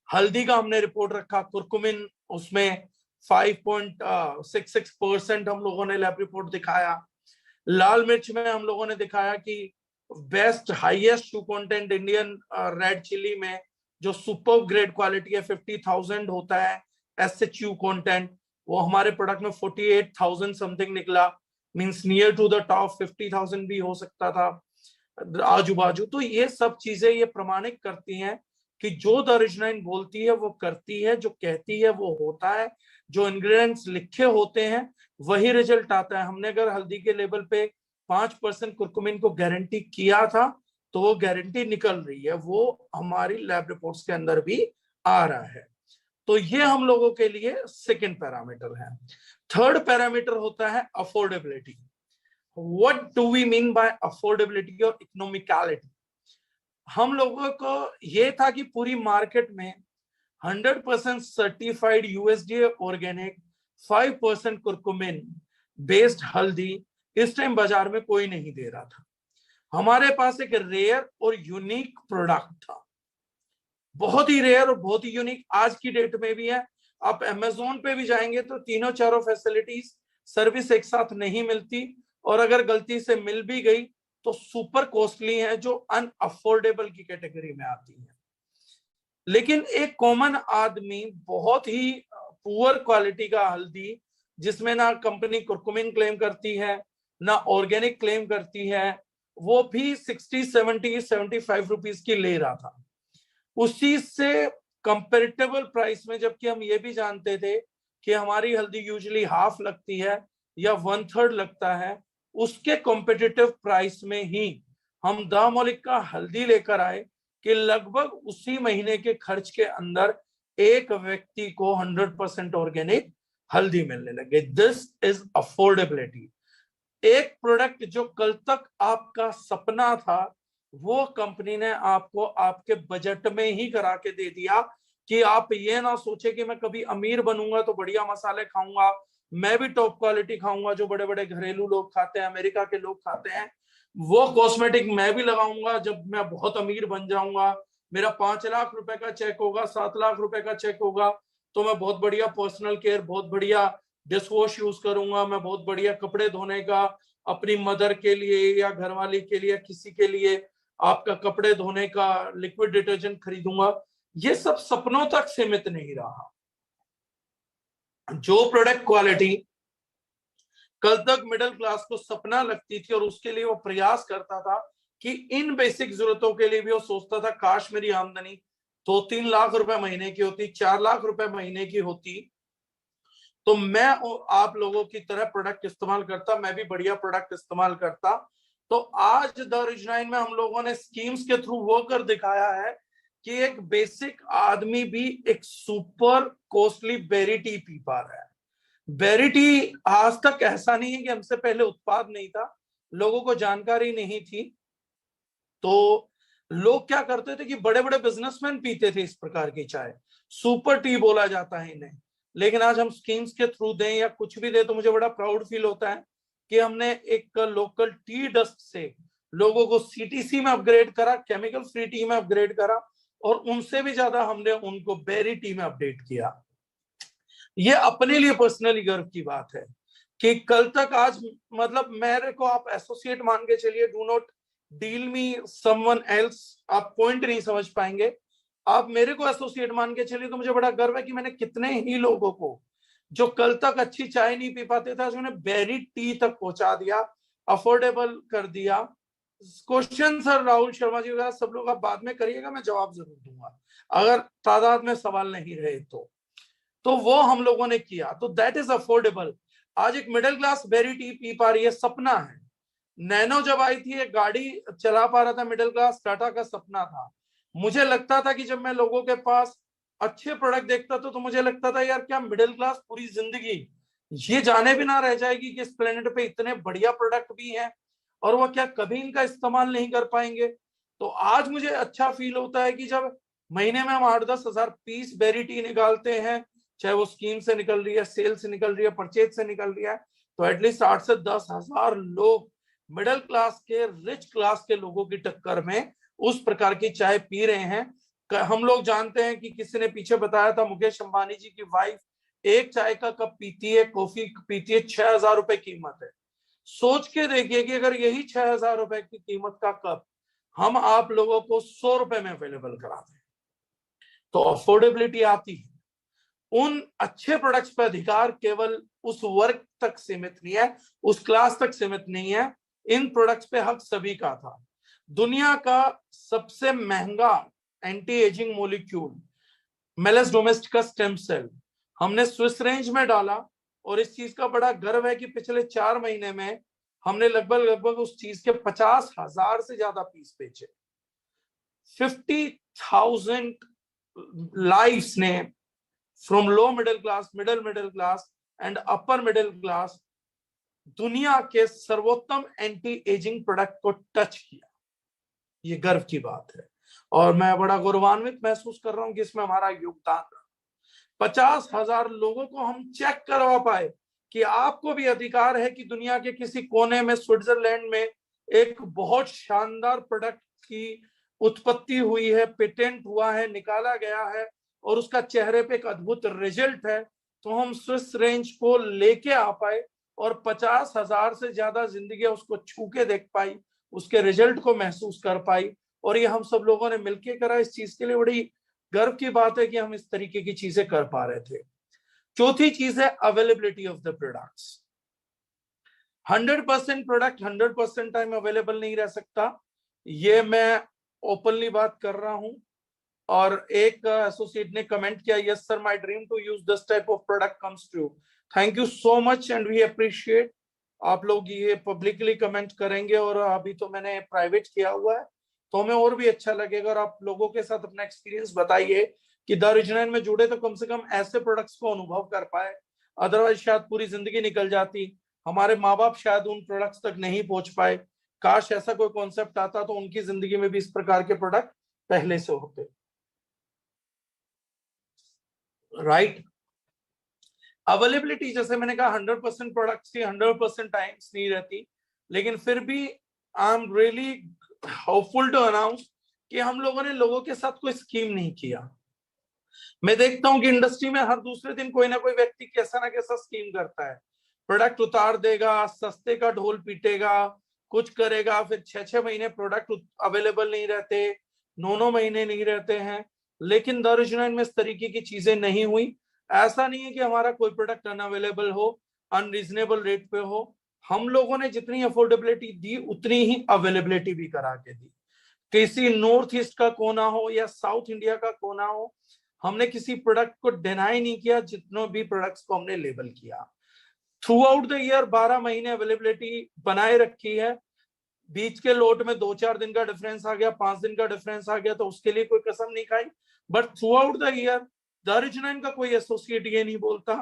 हल्दी का हमने रिपोर्ट रखा, कुरकुमिन उसमें 5.66% हम लोगों ने लैब रिपोर्ट दिखाया। लाल मिर्च में हम लोगों ने दिखाया कि बेस्ट हाईएस्ट शू कंटेंट इंडियन रेड चिली में जो सुपर ग्रेड क्वालिटी है 50,000 होता है एसएचयू कंटेंट, वो हमारे प्रोडक्ट में 48,000 समथिंग निकला। Means near to the top, 50,000 भी हो सकता था आजू बाजू। तो ये सब चीजें ये प्रमाणित करती हैं कि जो दारुजिनाइन बोलती है वो करती है, जो कहती है वो होता है, जो इंग्रेडिएंट्स लिखे होते हैं वही रिजल्ट आता है। हमने अगर हल्दी के लेवल पे 5% कुरकुमिन को गारंटी किया था तो वो गारंटी निकल रही है, वो हमारी लैब रिपोर्ट्स के अंदर भी आ रहा है। तो ये हम लोगों के लिए सेकंड पैरामीटर है। थर्ड पैरामीटर होता है affordability. What do we mean by affordability और इकोनॉमिकलिटी? हम लोगों को ये था कि पूरी मार्केट में 100% certified USDA organic 5% curcumin based हल्दी इस टाइम बाजार में कोई नहीं दे रहा था। हमारे पास एक रेयर और यूनिक प्रोडक्ट था, बहुत ही रेयर और बहुत ही यूनिक, आज की डेट में भी है। आप अमेज़न पे भी जाएंगे तो तीनों चारों फैसिलिटीज सर्विस एक साथ नहीं मिलती, और अगर गलती से मिल भी गई तो सुपर कॉस्टली है, जो अनअफोर्डेबल की कैटेगरी में आती है। लेकिन एक कॉमन आदमी बहुत ही पुअर क्वालिटी का हल्दी, जिसमें ना कंपनी कुरकुमिन क्लेम करती है ना ऑर्गेनिक क्लेम करती है, वो भी 60, 70, 75 रुपीज की ले रहा था। उसी से कंपेरेटिबल प्राइस में, जबकि हम ये भी जानते थे कि हमारी हल्दी यूजुअली हाफ लगती है या 1/3 लगता है, उसके कॉम्पिटिटिव प्राइस में ही हम द मौलिक का हल्दी लेकर आए कि लगभग उसी महीने के खर्च के अंदर एक व्यक्ति को 100% ऑर्गेनिक हल्दी मिलने लगे। This is affordability. एक प्रोडक्ट जो कल तक आपका सपना था वो कंपनी ने आपको आपके बजट में ही करा के दे दिया कि आप ये ना सोचे कि मैं कभी अमीर बनूंगा तो बढ़िया मसाले खाऊंगा, मैं भी टॉप क्वालिटी खाऊंगा जो बड़े बड़े घरेलू लोग खाते हैं, अमेरिका के लोग खाते हैं, वो कॉस्मेटिक मैं भी लगाऊंगा जब मैं बहुत अमीर बन जाऊंगा, मेरा 5 लाख रुपए का चेक होगा, 7 लाख रुपए का चेक होगा, तो मैं बहुत बढ़िया पर्सनल केयर, बहुत बढ़िया डिश वॉश यूज करूंगा, मैं बहुत बढ़िया कपड़े धोने का अपनी मदर के लिए या घरवाली के लिए, किसी के लिए आपका कपड़े धोने का लिक्विड डिटर्जेंट खरीदूंगा। ये सब सपनों तक सीमित नहीं रहा। जो प्रोडक्ट क्वालिटी कल तक मिडिल क्लास को सपना लगती थी और उसके लिए वो प्रयास करता था कि इन बेसिक जरूरतों के लिए भी वो सोचता था काश मेरी आमदनी 2-3 लाख रुपए महीने की होती, 4 लाख रुपए महीने की होती, तो मैं आप लोगों की तरह प्रोडक्ट इस्तेमाल करता, मैं भी बढ़िया प्रोडक्ट इस्तेमाल करता। तो आज द रिजनाइन में हम लोगों ने स्कीम्स के थ्रू वो कर दिखाया है कि एक बेसिक आदमी भी एक सुपर कॉस्टली बेरी टी पी पा रहा है। बेरी टी आज तक ऐसा नहीं है कि हमसे पहले उत्पाद नहीं था, लोगों को जानकारी नहीं थी, तो लोग क्या करते थे कि बड़े बड़े बिजनेसमैन पीते थे इस प्रकार की चाय, सुपर टी बोला जाता है इन्हें। लेकिन आज हम स्कीम्स के थ्रू दें या कुछ भी दे तो मुझे बड़ा प्राउड फील होता है कि हमने एक लोकल टी डस्ट से लोगों को सीटीसी में अपग्रेड करा, केमिकल फ्री टी में अपग्रेड करा, और उनसे भी ज्यादा हमने उनको बेरी टी में अपडेट किया। ये अपने लिए पर्सनली गर्व की बात है कि कल तक आज मतलब मेरे को आप एसोसिएट मान के चलिए, do not deal me someone else, आप पॉइंट नहीं समझ पाएंगे। आप मेरे को एसोसिएट मान के चलिए तो मुझे बड़ा गर्व है कि मैंने कितने ही लोगों को जो कल तक अच्छी चाय नहीं पी पाते थे आज मैंने बेरी टी तक पहुंचा दिया, अफोर्डेबल कर दिया। क्वेश्चन सर राहुल शर्मा जी वगैरह सब लोग आप बाद में करिएगा, मैं जवाब जरूर दूंगा अगर तादाद में सवाल नहीं रहे तो वो हम लोगों ने किया, तो दैट इज अफोर्डेबल। आज एक मिडिल क्लास बेरी टी पी पा रही है, सपना है। नैनो जब आई थी एक गाड़ी चला पा रहा था मिडिल क्लास, टाटा का सपना था। मुझे लगता था कि जब मैं लोगों के पास अच्छे प्रोडक्ट देखता था तो मुझे लगता था यार क्या मिडिल क्लास पूरी जिंदगी ये जाने भी ना रह जाएगी कि इस प्लेनेट पे इतने बढ़िया प्रोडक्ट भी हैं और वह क्या कभी इनका इस्तेमाल नहीं कर पाएंगे। तो आज मुझे अच्छा फील होता है कि जब महीने में हम 8-10 हजार पीस बेरी टी निकालते हैं, चाहे वो स्कीम से निकल रही है, सेल से निकल रही है, परचेज से निकल रही है, तो एटलीस्ट 8 से 10 हजार लोग मिडिल क्लास के, रिच क्लास के लोगों की टक्कर में उस प्रकार की चाय पी रहे हैं। हम लोग जानते हैं कि किसी ने पीछे बताया था, मुकेश अंबानी जी की वाइफ एक चाय का कप पीती है, कॉफी पीती है, 6,000 रुपए कीमत है। सोच के देखिए कि अगर यही 6,000 रुपए की कीमत का कप हम आप लोगों को 100 रुपए में अवेलेबल करा दें तो अफोर्डेबिलिटी आती है। उन अच्छे प्रोडक्ट्स पर अधिकार केवल उस वर्ग तक सीमित नहीं है, उस क्लास तक सीमित नहीं है, इन प्रोडक्ट्स पे हक सभी का था। दुनिया का सबसे महंगा anti ageing molecule malus domesticus stem cell हमने स्विस रेंज में डाला, और इस चीज का बड़ा गर्व है कि पिछले 4 महीने में हमने लगभग उस चीज के 50,000 से ज्यादा पीस बेचे। 50,000 लाइफ्स ने from low middle class, middle class and upper middle class दुनिया के सर्वोत्तम एंटी एजिंग प्रोडक्ट को टच किया। ये गर्व की बात है और मैं बड़ा गौरवान्वित महसूस कर रहा हूं कि इसमें हमारा योगदान रहा। 50,000 लोगों को हम चेक करवा पाए कि आपको भी अधिकार है कि दुनिया के किसी कोने में स्विट्जरलैंड में एक बहुत शानदार प्रोडक्ट की उत्पत्ति हुई है, पेटेंट हुआ है, निकाला गया है और उसका चेहरे पे एक अद्भुत रिजल्ट है, तो हम स्विस रेंज को लेके आ पाए और 50,000 से ज्यादा जिंदगी उसको छू के देख पाई, उसके रिजल्ट को महसूस कर पाई, और ये हम सब लोगों ने मिलकर करा। इस चीज के लिए बड़ी गर्व की बात है कि हम इस तरीके की चीजें कर पा रहे थे। चौथी चीज है availability of the products. 100% product 100% time available नहीं रह सकता, ये मैं ओपनली बात कर रहा हूं। और एक एसोसिएट ने कमेंट किया, yes sir my dream to use this type of product comes true. Thank you so much and we appreciate. आप लोग ये पब्लिकली कमेंट करेंगे और अभी तो मैंने प्राइवेट किया हुआ है तो हमें और भी अच्छा लगेगा, और आप लोगों के साथ अपना एक्सपीरियंस बताइए कि द रिजनाइन में जुड़े तो कम से कम ऐसे प्रोडक्ट्स को अनुभव कर पाए, अदरवाइज शायद पूरी जिंदगी निकल जाती, हमारे माँ बाप शायद उन प्रोडक्ट्स तक नहीं पहुंच पाए। काश ऐसा कोई कॉन्सेप्ट आता तो उनकी जिंदगी में भी इस प्रकार के प्रोडक्ट पहले से होते। राइट, अवेलेबिलिटी जैसे मैंने कहा 100% प्रोडक्ट्स की 100% टाइम्स नहीं रहती, लेकिन फिर भी I am really hopeful to announce कि हम लोगों ने लोगों के साथ कोई स्कीम नहीं किया। मैं देखता हूं कि इंडस्ट्री में हर दूसरे दिन कोई ना कोई व्यक्ति कैसा ना कैसा स्कीम करता है, प्रोडक्ट उतार देगा, सस्ते का ढोल पीटेगा, कुछ करेगा, फिर 6-6 महीने प्रोडक्ट अवेलेबल नहीं रहते, 9-9 महीने नहीं रहते हैं। लेकिन दारुशनाइन में इस तरीके की चीजें नहीं हुई। ऐसा नहीं है कि हमारा कोई प्रोडक्ट अनअवेलेबल हो, अनरीजनेबल रेट पे हो। हम लोगों ने जितनी अफोर्डेबिलिटी दी उतनी ही अवेलेबिलिटी भी करा के दी। किसी नॉर्थ ईस्ट का कोना हो या साउथ इंडिया का कोना हो, हमने किसी प्रोडक्ट को डिनाई नहीं किया। जितने भी प्रोडक्ट्स को हमने लेबल किया, थ्रू आउट द ईयर 12 महीने अवेलेबिलिटी बनाए रखी है। बीच के लोट में 2-4 दिन का डिफरेंस आ गया, 5 दिन का डिफरेंस आ गया, तो उसके लिए कोई कसम नहीं खाई। But throughout the year दारुशनाइन का कोई एसोसिएट ये नहीं बोलता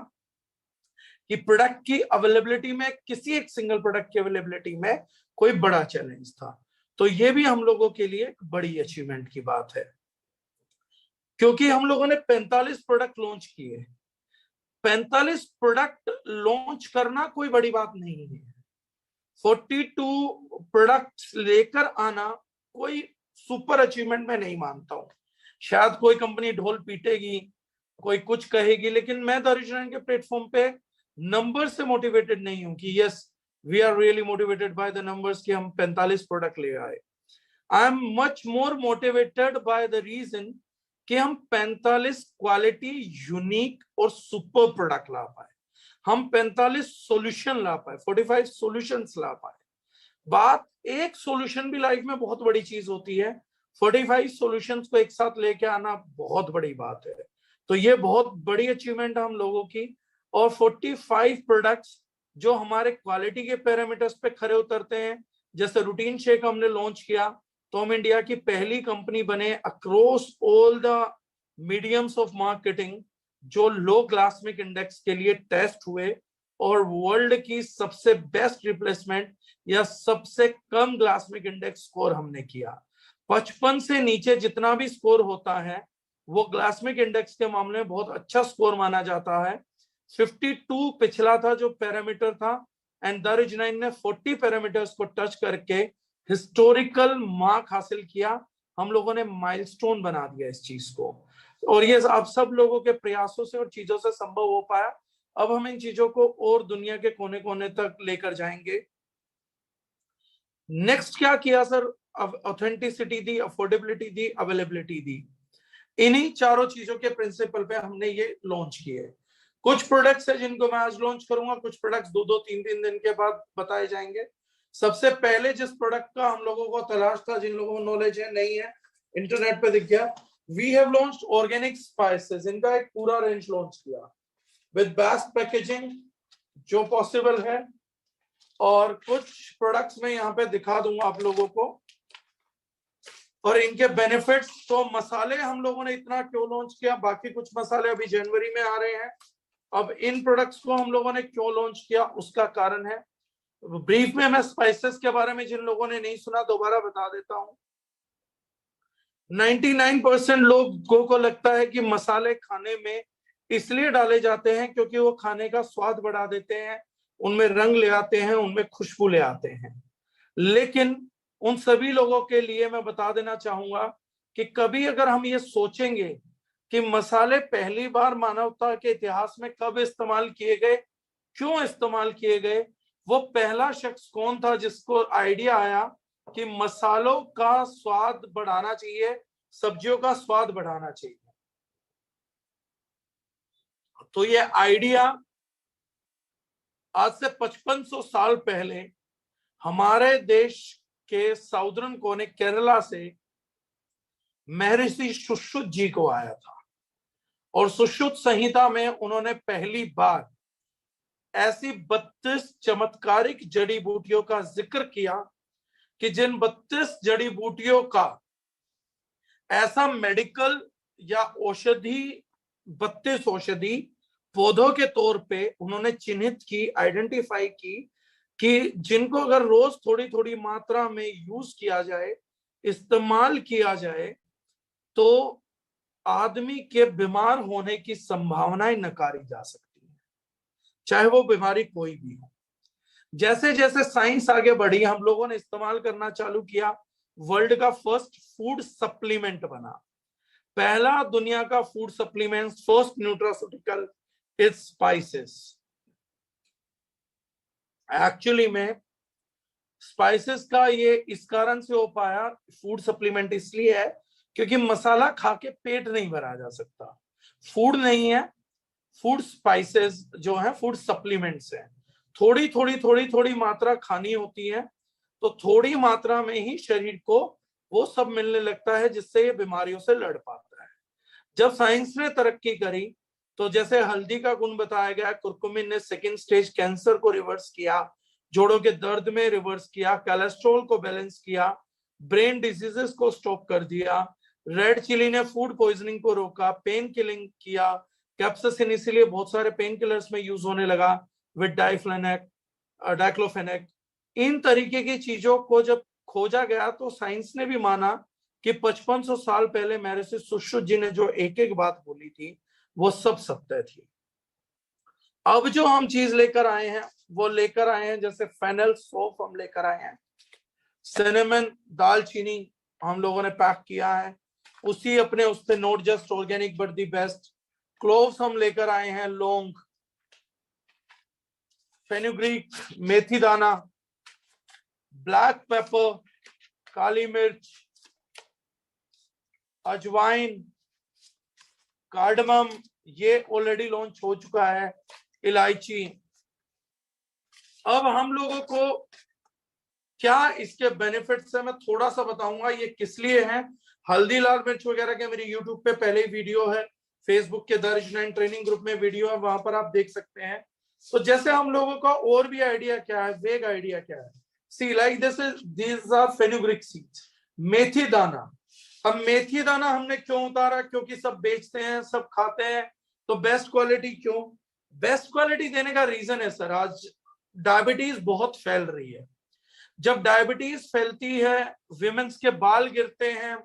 कि प्रोडक्ट की अवेलेबिलिटी में, किसी एक सिंगल प्रोडक्ट की अवेलेबिलिटी में कोई बड़ा चैलेंज था। तो ये भी हम लोगों के लिए एक बड़ी अचीवमेंट की बात है, क्योंकि हम लोगों ने 45 प्रोडक्ट लॉन्च किए। 45 प्रोडक्ट लॉन्च करना कोई बड़ी बात नहीं है। 42 प्रोडक्ट्स लेकर आना कोई सुपर अचीवमेंट मैं नहीं मानता हूं। शायद कोई कंपनी ढोल पीटेगी, कोई कुछ कहेगी, लेकिन मैं दारुशनाइन के प्लेटफॉर्म पे नंबर से मोटिवेटेड नहीं हूं कि yes we are really motivated by the numbers कि हम 45 प्रोडक्ट ले आए। I am much more motivated by the reason कि हम 45 क्वालिटी, यूनिक और सुपर प्रोडक्ट ला पाए, हम 45 सॉल्यूशन ला पाए, 45 सॉल्यूशंस ला पाए। बात, एक सॉल्यूशन भी लाइफ में बहुत बड़ी चीज होती है, 45 सॉल्यूशंस को एक साथ लेके आना बहुत बड़ी बात है। तो ये बहुत बड़ी अचीवमेंट है हम लोगों की। और 45 प्रोडक्ट्स जो हमारे क्वालिटी के पैरामीटर्स पे खरे उतरते हैं। जैसे रूटीन शेक हमने लॉन्च किया तो हम इंडिया की पहली कंपनी बने across all the mediums of marketing जो लो ग्लासमिक इंडेक्स के लिए टेस्ट हुए, और वर्ल्ड की सबसे बेस्ट रिप्लेसमेंट या सबसे कम ग्लासमिक इंडेक्स स्कोर हमने किया। 55 से नीचे जितना भी स्कोर होता है वो ग्लासमिक इंडेक्स के मामले में बहुत अच्छा स्कोर माना जाता है। 52 पिछला था जो पैरामीटर था, एंड दारुशनाइन ने 40 पैरामीटर्स को टच करके हिस्टोरिकल मार्क हासिल किया। हम लोगों ने माइलस्टोन बना दिया इस चीज को, और ये आप सब लोगों के प्रयासों से और चीजों से संभव हो पाया। अब हम इन चीजों को और दुनिया के कोने कोने तक लेकर जाएंगे। नेक्स्ट क्या किया सर? ऑथेंटिसिटी दी, अफोर्डेबिलिटी दी, अवेलेबिलिटी दी। इन्हीं चारों चीजों के प्रिंसिपल पे हमने ये लॉन्च किए। कुछ प्रोडक्ट्स है जिनको मैं आज लॉन्च करूंगा, कुछ प्रोडक्ट्स 2-2, 3-3 दिन के बाद बताए जाएंगे। सबसे पहले जिस प्रोडक्ट का हम लोगों को तलाश था, जिन लोगों को नॉलेज है, नहीं है, इंटरनेट पे दिख गया, we have launched organic spices. इनका एक पूरा रेंज लॉन्च किया विद बेस्ट पैकेजिंग जो पॉसिबल है, और कुछ प्रोडक्ट्स मैं यहाँ पे दिखा दूंगा आप लोगों को और इनके बेनिफिट्स। तो मसाले हम लोगों ने इतना क्यों लॉन्च किया, बाकी कुछ मसाले अभी जनवरी में आ रहे हैं। अब इन प्रोडक्ट्स को हम लोगों ने क्यों लॉन्च किया उसका कारण है। ब्रीफ में मैं स्पाइसेस के बारे में जिन लोगों ने नहीं सुना दोबारा बता देता हूं। 99% लोगों को लगता है कि मसाले खाने में इसलिए डाले जाते हैं क्योंकि वो खाने का स्वाद बढ़ा देते हैं, उनमें रंग ले आते हैं, उनमें खुशबू ले आते हैं। लेकिन उन सभी लोगों के लिए मैं बता देना चाहूंगा कि कभी अगर हम ये सोचेंगे कि मसाले पहली बार मानवता के इतिहास में कब इस्तेमाल किए गए, क्यों इस्तेमाल किए गए, वो पहला शख्स कौन था जिसको आइडिया आया कि मसालों का स्वाद बढ़ाना चाहिए, सब्जियों का स्वाद बढ़ाना चाहिए। तो ये आइडिया आज से 5500 साल पहले हमारे देश के साउदर्न कोने केरला से महर्षि सुश्रुत जी को आया था, और सुश्रुत संहिता में उन्होंने पहली बार ऐसी 32 चमत्कारिक जड़ी बूटियों का जिक्र किया कि जिन 32 जड़ी बूटियों का ऐसा मेडिकल या औषधि, 32 औषधि पौधों के तौर पे उन्होंने चिन्हित की, आइडेंटिफाई की कि जिनको अगर रोज थोड़ी थोड़ी मात्रा में यूज किया जाए, इस्तेमाल किया जाए, तो आदमी के बीमार होने की संभावनाएं नकारी जा सकती है, चाहे वो बीमारी कोई भी हो। जैसे जैसे साइंस आगे बढ़ी, हम लोगों ने इस्तेमाल करना चालू किया, वर्ल्ड का फर्स्ट फूड सप्लीमेंट बना। पहला दुनिया का food supplement, first nutraceutical is spices. Actually में स्पाइसेस का ये इस कारण से हो पाया फूड सप्लीमेंट इसलिए है क्योंकि मसाला खा के पेट नहीं भरा जा सकता, फूड नहीं है, फूड स्पाइसेस जो है फूड सप्लीमेंट्स हैं। थोड़ी थोड़ी थोड़ी थोड़ी मात्रा खानी होती है, तो थोड़ी मात्रा में ही शरीर को वो सब मिलने लगता है जिससे ये बीमारियों से लड़ पाता है। जब साइंस ने तरक्की करी तो जैसे हल्दी का गुण बताया गया, कुरकुमिन ने सेकेंड स्टेज कैंसर को रिवर्स किया, जोड़ों के दर्द में रिवर्स किया, कोलेस्ट्रॉल को बैलेंस किया, ब्रेन डिजीजेस को स्टॉप कर दिया, रेड चिली ने फूड पॉइजनिंग को रोका, पेन किलिंग किया, कैप्साइसिन इसीलिए बहुत सारे पेन किलर्स में यूज होने लगा विद डाइक्लोफेनेक। इन तरीके की चीजों को जब खोजा गया तो साइंस ने भी माना कि 5500 साल पहले मेरे से सुश्रुत जी ने जो एक एक बात बोली थी वो सब सत्य थी। अब जो हम चीज लेकर आए हैं वो लेकर आए हैं जैसे फेनल सोप हम लेकर आए हैं, सिनेमन दालचीनी हम लोगों ने पैक किया है, उसी अपने उस पे note just organic but the best. Cloves हम लेकर आए हैं, लौंग, फेनुग्रीक, मेथी दाना, ब्लैक पेपर, काली मिर्च, अजवाइन, कार्डमम, ये ऑलरेडी लॉन्च हो चुका है, इलायची। अब हम लोगों को क्या इसके बेनिफिट्स है मैं थोड़ा सा बताऊंगा, ये किस लिए है। हल्दी लाल मिर्च वगैरह के मेरी यूट्यूब पे पहले ही वीडियो है, फेसबुक के दर्ज 9 ट्रेनिंग ग्रुप में वीडियो है, वहां पर आप देख सकते हैं। तो जैसे हम लोगों का और भी आइडिया क्या है, वेग आइडिया क्या है, see like this is these are fenugreek seeds, मेथी दाना। अब मेथी दाना हमने क्यों उतारा, क्योंकि सब बेचते हैं, सब खाते हैं, तो बेस्ट क्वालिटी क्यों, बेस्ट क्वालिटी देने का रीजन है सर, आज डायबिटीज बहुत फैल रही है। जब डायबिटीज फैलती है, विमेंस के बाल गिरते हैं,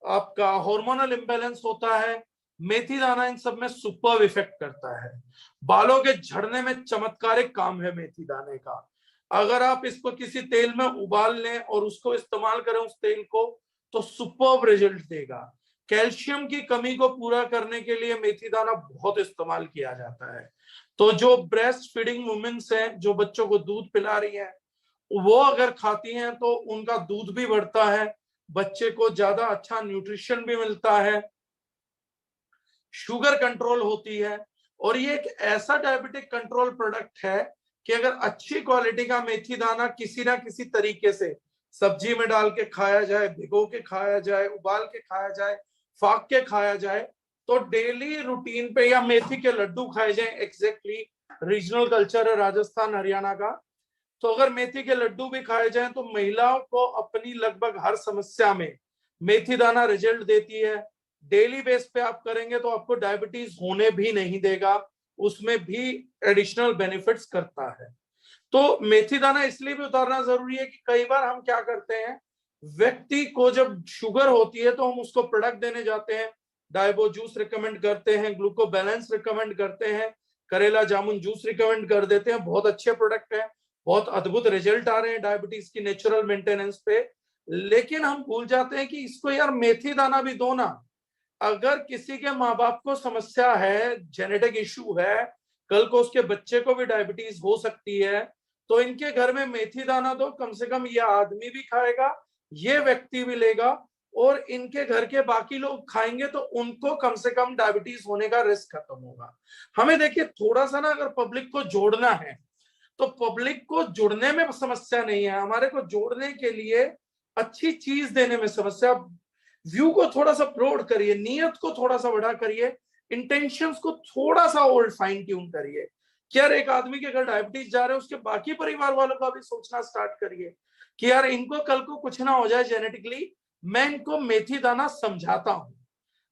आपका हार्मोनल इंबैलेंस होता है, मेथी दाना इन सब में सुपर इफेक्ट करता है। बालों के झड़ने में चमत्कारिक काम है मेथी दाने का। अगर आप इसको किसी तेल में उबाल लें और उसको इस्तेमाल करें उस तेल को, तो सुपर रिजल्ट देगा। कैल्शियम की कमी को पूरा करने के लिए मेथी दाना बहुत इस्तेमाल किया जाता है। तो जो ब्रेस्ट फीडिंग वुमेन्स हैं, जो बच्चों को दूध पिला रही हैं, वो अगर खाती हैं तो उनका दूध भी बढ़ता है, बच्चे को ज्यादा अच्छा न्यूट्रिशन भी मिलता है, शुगर कंट्रोल होती है। और ये एक ऐसा डायबिटिक कंट्रोल प्रोडक्ट है कि अगर अच्छी क्वालिटी का मेथी दाना किसी ना किसी तरीके से सब्जी में डाल के खाया जाए, भिगो के खाया जाए, उबाल के खाया जाए, फाक के खाया जाए, तो डेली रूटीन पे, या मेथी के लड्डू खाए जाए, एग्जैक्टली रीजनल कल्चर है राजस्थान हरियाणा का, तो अगर मेथी के लड्डू भी खाए जाएं तो महिलाओं को अपनी लगभग हर समस्या में मेथी दाना रिजल्ट देती है। डेली बेस पे आप करेंगे तो आपको डायबिटीज होने भी नहीं देगा, उसमें भी एडिशनल बेनिफिट्स करता है। तो मेथी दाना इसलिए भी उतारना जरूरी है कि कई बार हम क्या करते हैं, व्यक्ति को जब शुगर होती है तो हम उसको प्रोडक्ट देने जाते हैं, डायबो जूस रिकमेंड करते हैं, ग्लूको बैलेंस रिकमेंड करते हैं, करेला जामुन जूस रिकमेंड कर देते हैं, बहुत अच्छे प्रोडक्ट है, बहुत अद्भुत रिजल्ट आ रहे हैं डायबिटीज की नेचुरल मेंटेनेंस पे, लेकिन हम भूल जाते हैं कि इसको यार मेथी दाना भी दो ना। अगर किसी के माँ बाप को समस्या है, जेनेटिक इश्यू है, कल को उसके बच्चे को भी डायबिटीज हो सकती है, तो इनके घर में मेथी दाना दो, कम से कम ये आदमी भी खाएगा, ये व्यक्ति भी लेगा, और इनके घर के बाकी लोग खाएंगे तो उनको कम से कम डायबिटीज होने का रिस्क खत्म होगा। हमें देखिए थोड़ा सा ना अगर पब्लिक को जोड़ना है तो पब्लिक को जुड़ने में समस्या नहीं है, हमारे को जोड़ने के लिए अच्छी चीज देने में समस्या। व्यू को थोड़ा सा ब्रॉड करिए, नियत को थोड़ा सा बड़ा करिए, इंटेंशंस को थोड़ा सा और फाइन ट्यून करिए कि यार एक आदमी के अगर डायबिटीज जा रहे हैं उसके बाकी परिवार वालों का भी सोचना स्टार्ट करिए कि यार इनको कल को कुछ ना हो जाए जेनेटिकली, मैं इनको मेथी दाना समझाता हूं,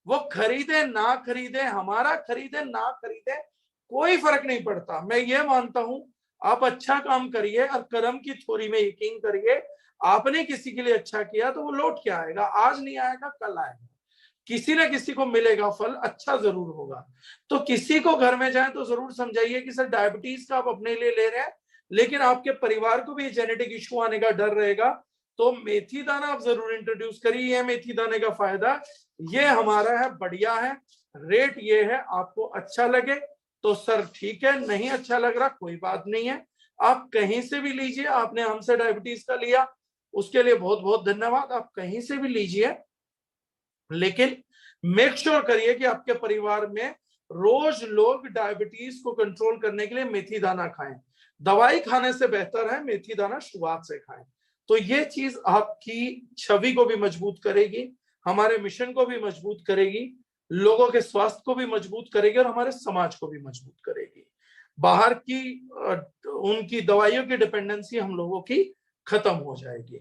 वो खरीदे ना खरीदे, हमारा खरीदे ना खरीदे, कोई फर्क नहीं पड़ता। मैं ये मानता हूं आप अच्छा काम करिए और कर्म की थोड़ी में यकीन करिए, आपने किसी के लिए अच्छा किया तो वो लौट के आएगा, आज नहीं आएगा कल आएगा, किसी ना किसी को मिलेगा फल, अच्छा जरूर होगा। तो किसी को घर में जाए तो जरूर समझाइए कि सर डायबिटीज का आप अपने लिए ले रहे हैं, लेकिन आपके परिवार को भी जेनेटिक इश्यू आने का डर रहेगा, तो मेथी दाना आप जरूर इंट्रोड्यूस करिए। ये मेथी दाने का फायदा ये हमारा है, बढ़िया है, रेट ये है। आपको अच्छा लगे तो सर ठीक है, नहीं अच्छा लग रहा कोई बात नहीं है, आप कहीं से भी लीजिए। आपने हमसे डायबिटीज का लिया, उसके लिए बहुत बहुत धन्यवाद, आप कहीं से भी लीजिए, लेकिन मेक श्योर करिए कि आपके परिवार में रोज लोग डायबिटीज को कंट्रोल करने के लिए मेथी दाना खाएं। दवाई खाने से बेहतर है मेथी दाना शुरुआत से खाएं। तो ये चीज आपकी छवि को भी मजबूत करेगी, हमारे मिशन को भी मजबूत करेगी, लोगों के स्वास्थ्य को भी मजबूत करेगी और हमारे समाज को भी मजबूत करेगी। बाहर की उनकी दवाइयों की डिपेंडेंसी हम लोगों की खत्म हो जाएगी।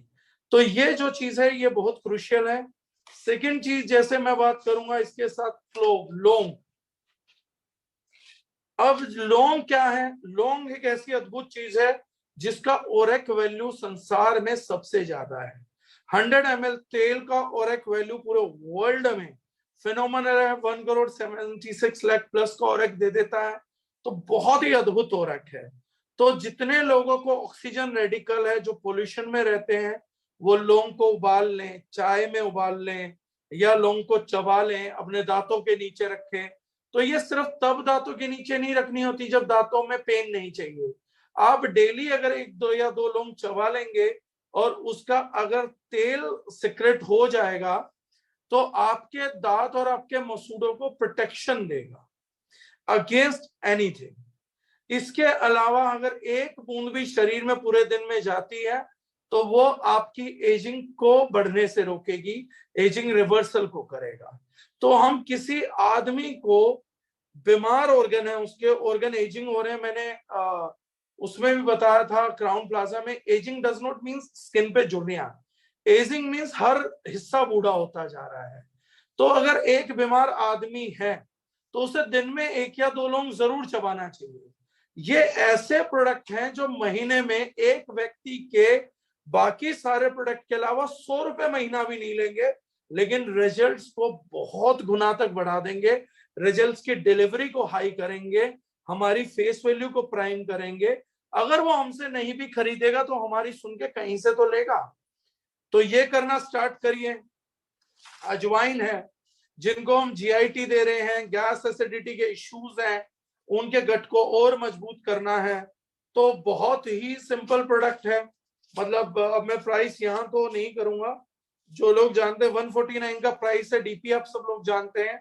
तो ये जो चीज है ये बहुत क्रुशियल है। सेकंड चीज जैसे मैं बात करूंगा इसके साथ क्लोव, लौंग। अब लौंग क्या है? लौंग एक ऐसी अद्भुत चीज है जिसका ओरेक वैल्यू संसार में सबसे ज्यादा है। 100 ml तेल का ओरेक वैल्यू पूरे वर्ल्ड में फिनोमिनल है। 1,76 लाख प्लस का ओरेक दे देता है, तो बहुत ही अद्भुत ओरेक है। तो जितने लोगों को ऑक्सीजन रेडिकल है जो पोल्यूशन में रहते हैं, वो लौंग को उबाल लें, चाय में उबाल लें, या लौंग को चबा लें, अपने दांतों के नीचे रखें। तो ये सिर्फ तब दांतों के नीचे नहीं रखनी होती जब दांतों में पेन नहीं चाहिए। आप डेली अगर एक दो या दो लौंग चबा लेंगे और उसका अगर तेल सिक्रेट हो जाएगा तो आपके दांत और आपके मसूड़ों को प्रोटेक्शन देगा अगेंस्ट एनीथिंग। इसके अलावा अगर एक बूंद भी शरीर में पूरे दिन में जाती है तो वो आपकी एजिंग को बढ़ने से रोकेगी, एजिंग रिवर्सल को करेगा। तो हम किसी आदमी को बीमार ऑर्गन है, उसके ऑर्गन एजिंग हो रहे हैं, मैंने उसमें भी बताया था क्राउन प्लाजा में, ageing does not mean skin पे जुड़ना, एजिंग मीन्स हर हिस्सा बूढ़ा होता जा रहा है। तो अगर एक बीमार आदमी है तो उसे दिन में एक या दो लौंग जरूर चबाना चाहिए। ये ऐसे प्रोडक्ट हैं जो महीने में एक व्यक्ति के बाकी सारे प्रोडक्ट के अलावा 100 रुपए महीना भी नहीं लेंगे, लेकिन रिजल्ट्स को बहुत गुना तक बढ़ा देंगे, रिजल्ट्स की डिलीवरी को हाई करेंगे, हमारी फेस वैल्यू को प्राइम करेंगे। अगर वो हमसे नहीं भी खरीदेगा तो हमारी सुन के कहीं से तो लेगा। तो ये करना स्टार्ट करिए। अजवाइन है, जिनको हम जीआईटी दे रहे हैं, गैस एसिडिटी के इश्यूज हैं, उनके गट को और मजबूत करना है, तो बहुत ही सिंपल प्रोडक्ट है। मतलब अब मैं प्राइस यहाँ तो नहीं करूंगा, जो लोग जानते हैं 149 का प्राइस है, डीपी आप सब लोग जानते हैं।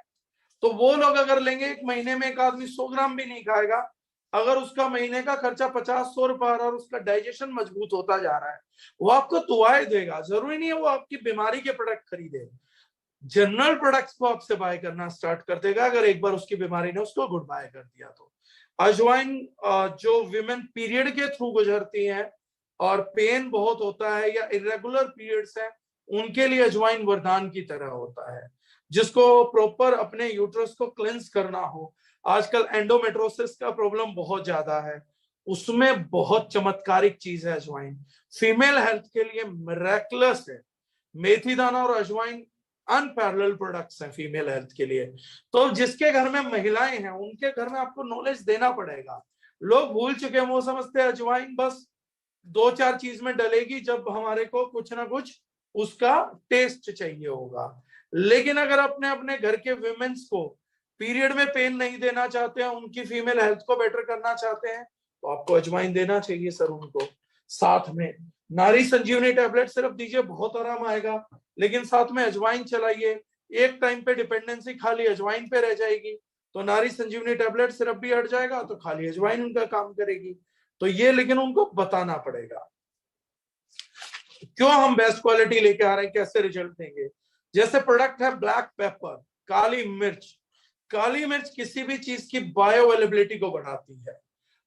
तो वो लोग अगर लेंगे, एक महीने में एक आदमी 100 ग्राम भी नहीं खाएगा, अगर उसका महीने का खर्चा 50-100 रुपए आ रहा है और उसका डाइजेशन मजबूत होता जा रहा है, वो आपको दुआएं देगा। जरूरी नहीं है वो आपकी बीमारी के प्रोडक्ट खरीदे, जनरल प्रोडक्ट्स को आपसे बाय करना स्टार्ट कर देगा अगर एक बार उसकी बीमारी ने उसको गुड बाय कर दिया तो। अजवाइन जो विमेन पीरियड के थ्रू गुजरती हैं और पेन बहुत होता है या इरेगुलर पीरियड्स हैं, उनके लिए अजवाइन वरदान की तरह होता है। जिसको प्रॉपर अपने यूट्रस को क्लेंस करना हो, आजकल एंडोमेट्रोसिस का प्रॉब्लम बहुत ज्यादा है, उसमें बहुत चमत्कारिक चीज है अजवाइन। फीमेल हेल्थ के लिए मिरेकलस है। मेथी दाना और अजवाइन अनपैरेलल प्रोडक्ट्स हैं फीमेल हेल्थ के लिए। तो जिसके घर में महिलाएं हैं उनके घर में आपको नॉलेज देना पड़ेगा। लोग भूल चुके हैं, वो समझते हैं अजवाइन बस 2-4 चीज में डलेगी जब हमारे को कुछ ना कुछ उसका टेस्ट चाहिए होगा। लेकिन अगर अपने अपने घर के विमेन्स को पीरियड में पेन नहीं देना चाहते हैं, उनकी फीमेल हेल्थ को बेटर करना चाहते हैं, तो आपको अजवाइन देना चाहिए सर उनको। साथ में नारी संजीवनी टैबलेट सिर्फ दीजिए, बहुत आराम आएगा, लेकिन साथ में अजवाइन चलाइए। एक टाइम पे डिपेंडेंसी खाली अजवाइन पे रह जाएगी, तो नारी संजीवनी टैबलेट सिर्फ भी हट जाएगा, तो खाली अजवाइन उनका काम करेगी। तो ये लेकिन उनको बताना पड़ेगा क्यों हम बेस्ट क्वालिटी लेके आ रहे हैं, कैसे रिजल्ट देंगे। जैसे प्रोडक्ट है ब्लैक पेपर, काली मिर्च। काली मिर्च किसी भी चीज की बायो अवेलेबिलिटी को बढ़ाती है।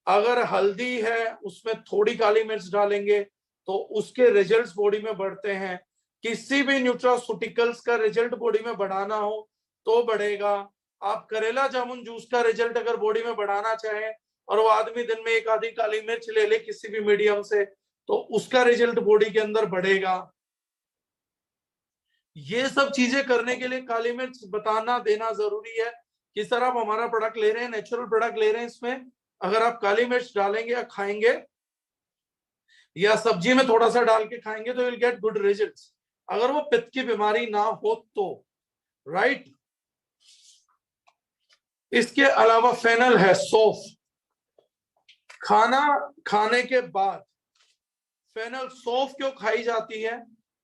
अगर हल्दी है उसमें थोड़ी काली मिर्च डालेंगे तो उसके रिजल्ट्स बॉडी में बढ़ते हैं। किसी भी न्यूट्रास्यूटिकल्स का रिजल्ट बॉडी में बढ़ाना हो तो बढ़ेगा। आप करेला जामुन जूस का रिजल्ट अगर बॉडी में बढ़ाना चाहें और वो आदमी दिन में एक आधी काली मिर्च ले ले किसी भी मीडियम से, तो उसका रिजल्ट बॉडी के अंदर बढ़ेगा। ये सब चीजें करने के लिए काली मिर्च बताना देना जरूरी है कि सर आप हमारा प्रोडक्ट ले रहे हैं, नेचुरल प्रोडक्ट ले रहे हैं, इसमें अगर आप काली मिर्च डालेंगे या खाएंगे या सब्जी में थोड़ा सा डाल के खाएंगे तो विल गेट गुड रिजल्ट्स, अगर वो पित्त की बीमारी ना हो तो, राइट। इसके अलावा फेनल है, सौंफ। खाना खाने के बाद फेनल, सौंफ क्यों खाई जाती है?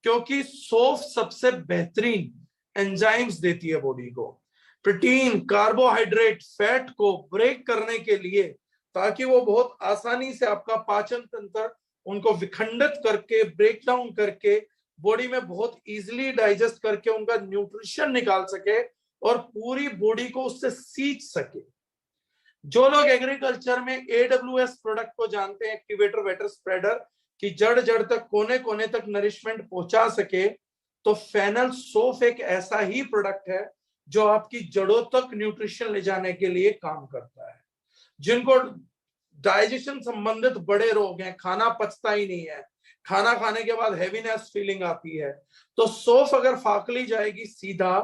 क्योंकि सौंफ सबसे बेहतरीन एंजाइम्स देती है बॉडी को, प्रोटीन, कार्बोहाइड्रेट, फैट को ब्रेक करने के लिए, ताकि वो बहुत आसानी से आपका पाचन तंत्र उनको विखंडित करके, ब्रेक डाउन करके, बॉडी में बहुत इजीली डाइजेस्ट करके उनका न्यूट्रिशन निकाल सके और पूरी बॉडी को उससे सींच सके। जो लोग एग्रीकल्चर में AWS प्रोडक्ट को जानते हैं, एक्टिवेटर वेटर स्प्रेडर, कि जड़ जड़ तक, कोने कोने तक नरिशमेंट पहुंचा सके, तो फेनल सौंफ एक ऐसा ही प्रोडक्ट है जो आपकी जड़ों तक न्यूट्रिशन ले जाने के लिए काम करता है। जिनको डाइजेशन संबंधित बड़े रोग हैं, खाना पचता ही नहीं है, खाना खाने के बाद हैवीनेस फीलिंग आती है, तो सौंफ अगर फाक ली जाएगी सीधा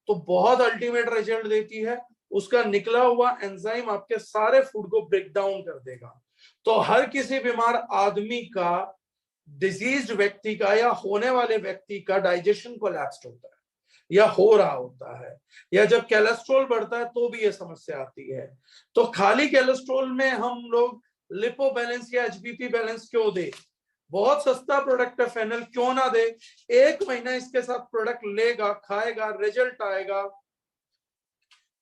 तो बहुत अल्टीमेट रिजल्ट देती है। उसका निकला हुआ एंजाइम आपके सारे फूड को ब्रेक डाउन कर देगा। तो हर किसी बीमार आदमी का, डिजीज्ड व्यक्ति का या होने वाले व्यक्ति का डाइजेशन कोलैप्स्ड होता है या हो रहा होता है, या जब कोलेस्ट्रॉल बढ़ता है तो भी ये समस्या आती है। तो खाली कोलेस्ट्रॉल में हम लोग लिपो बैलेंस या HBP बैलेंस क्यों दे? बहुत सस्ता प्रोडक्ट है फेनल, क्यों ना दे? 1 महीना इसके साथ प्रोडक्ट लेगा, खाएगा, रिजल्ट आएगा,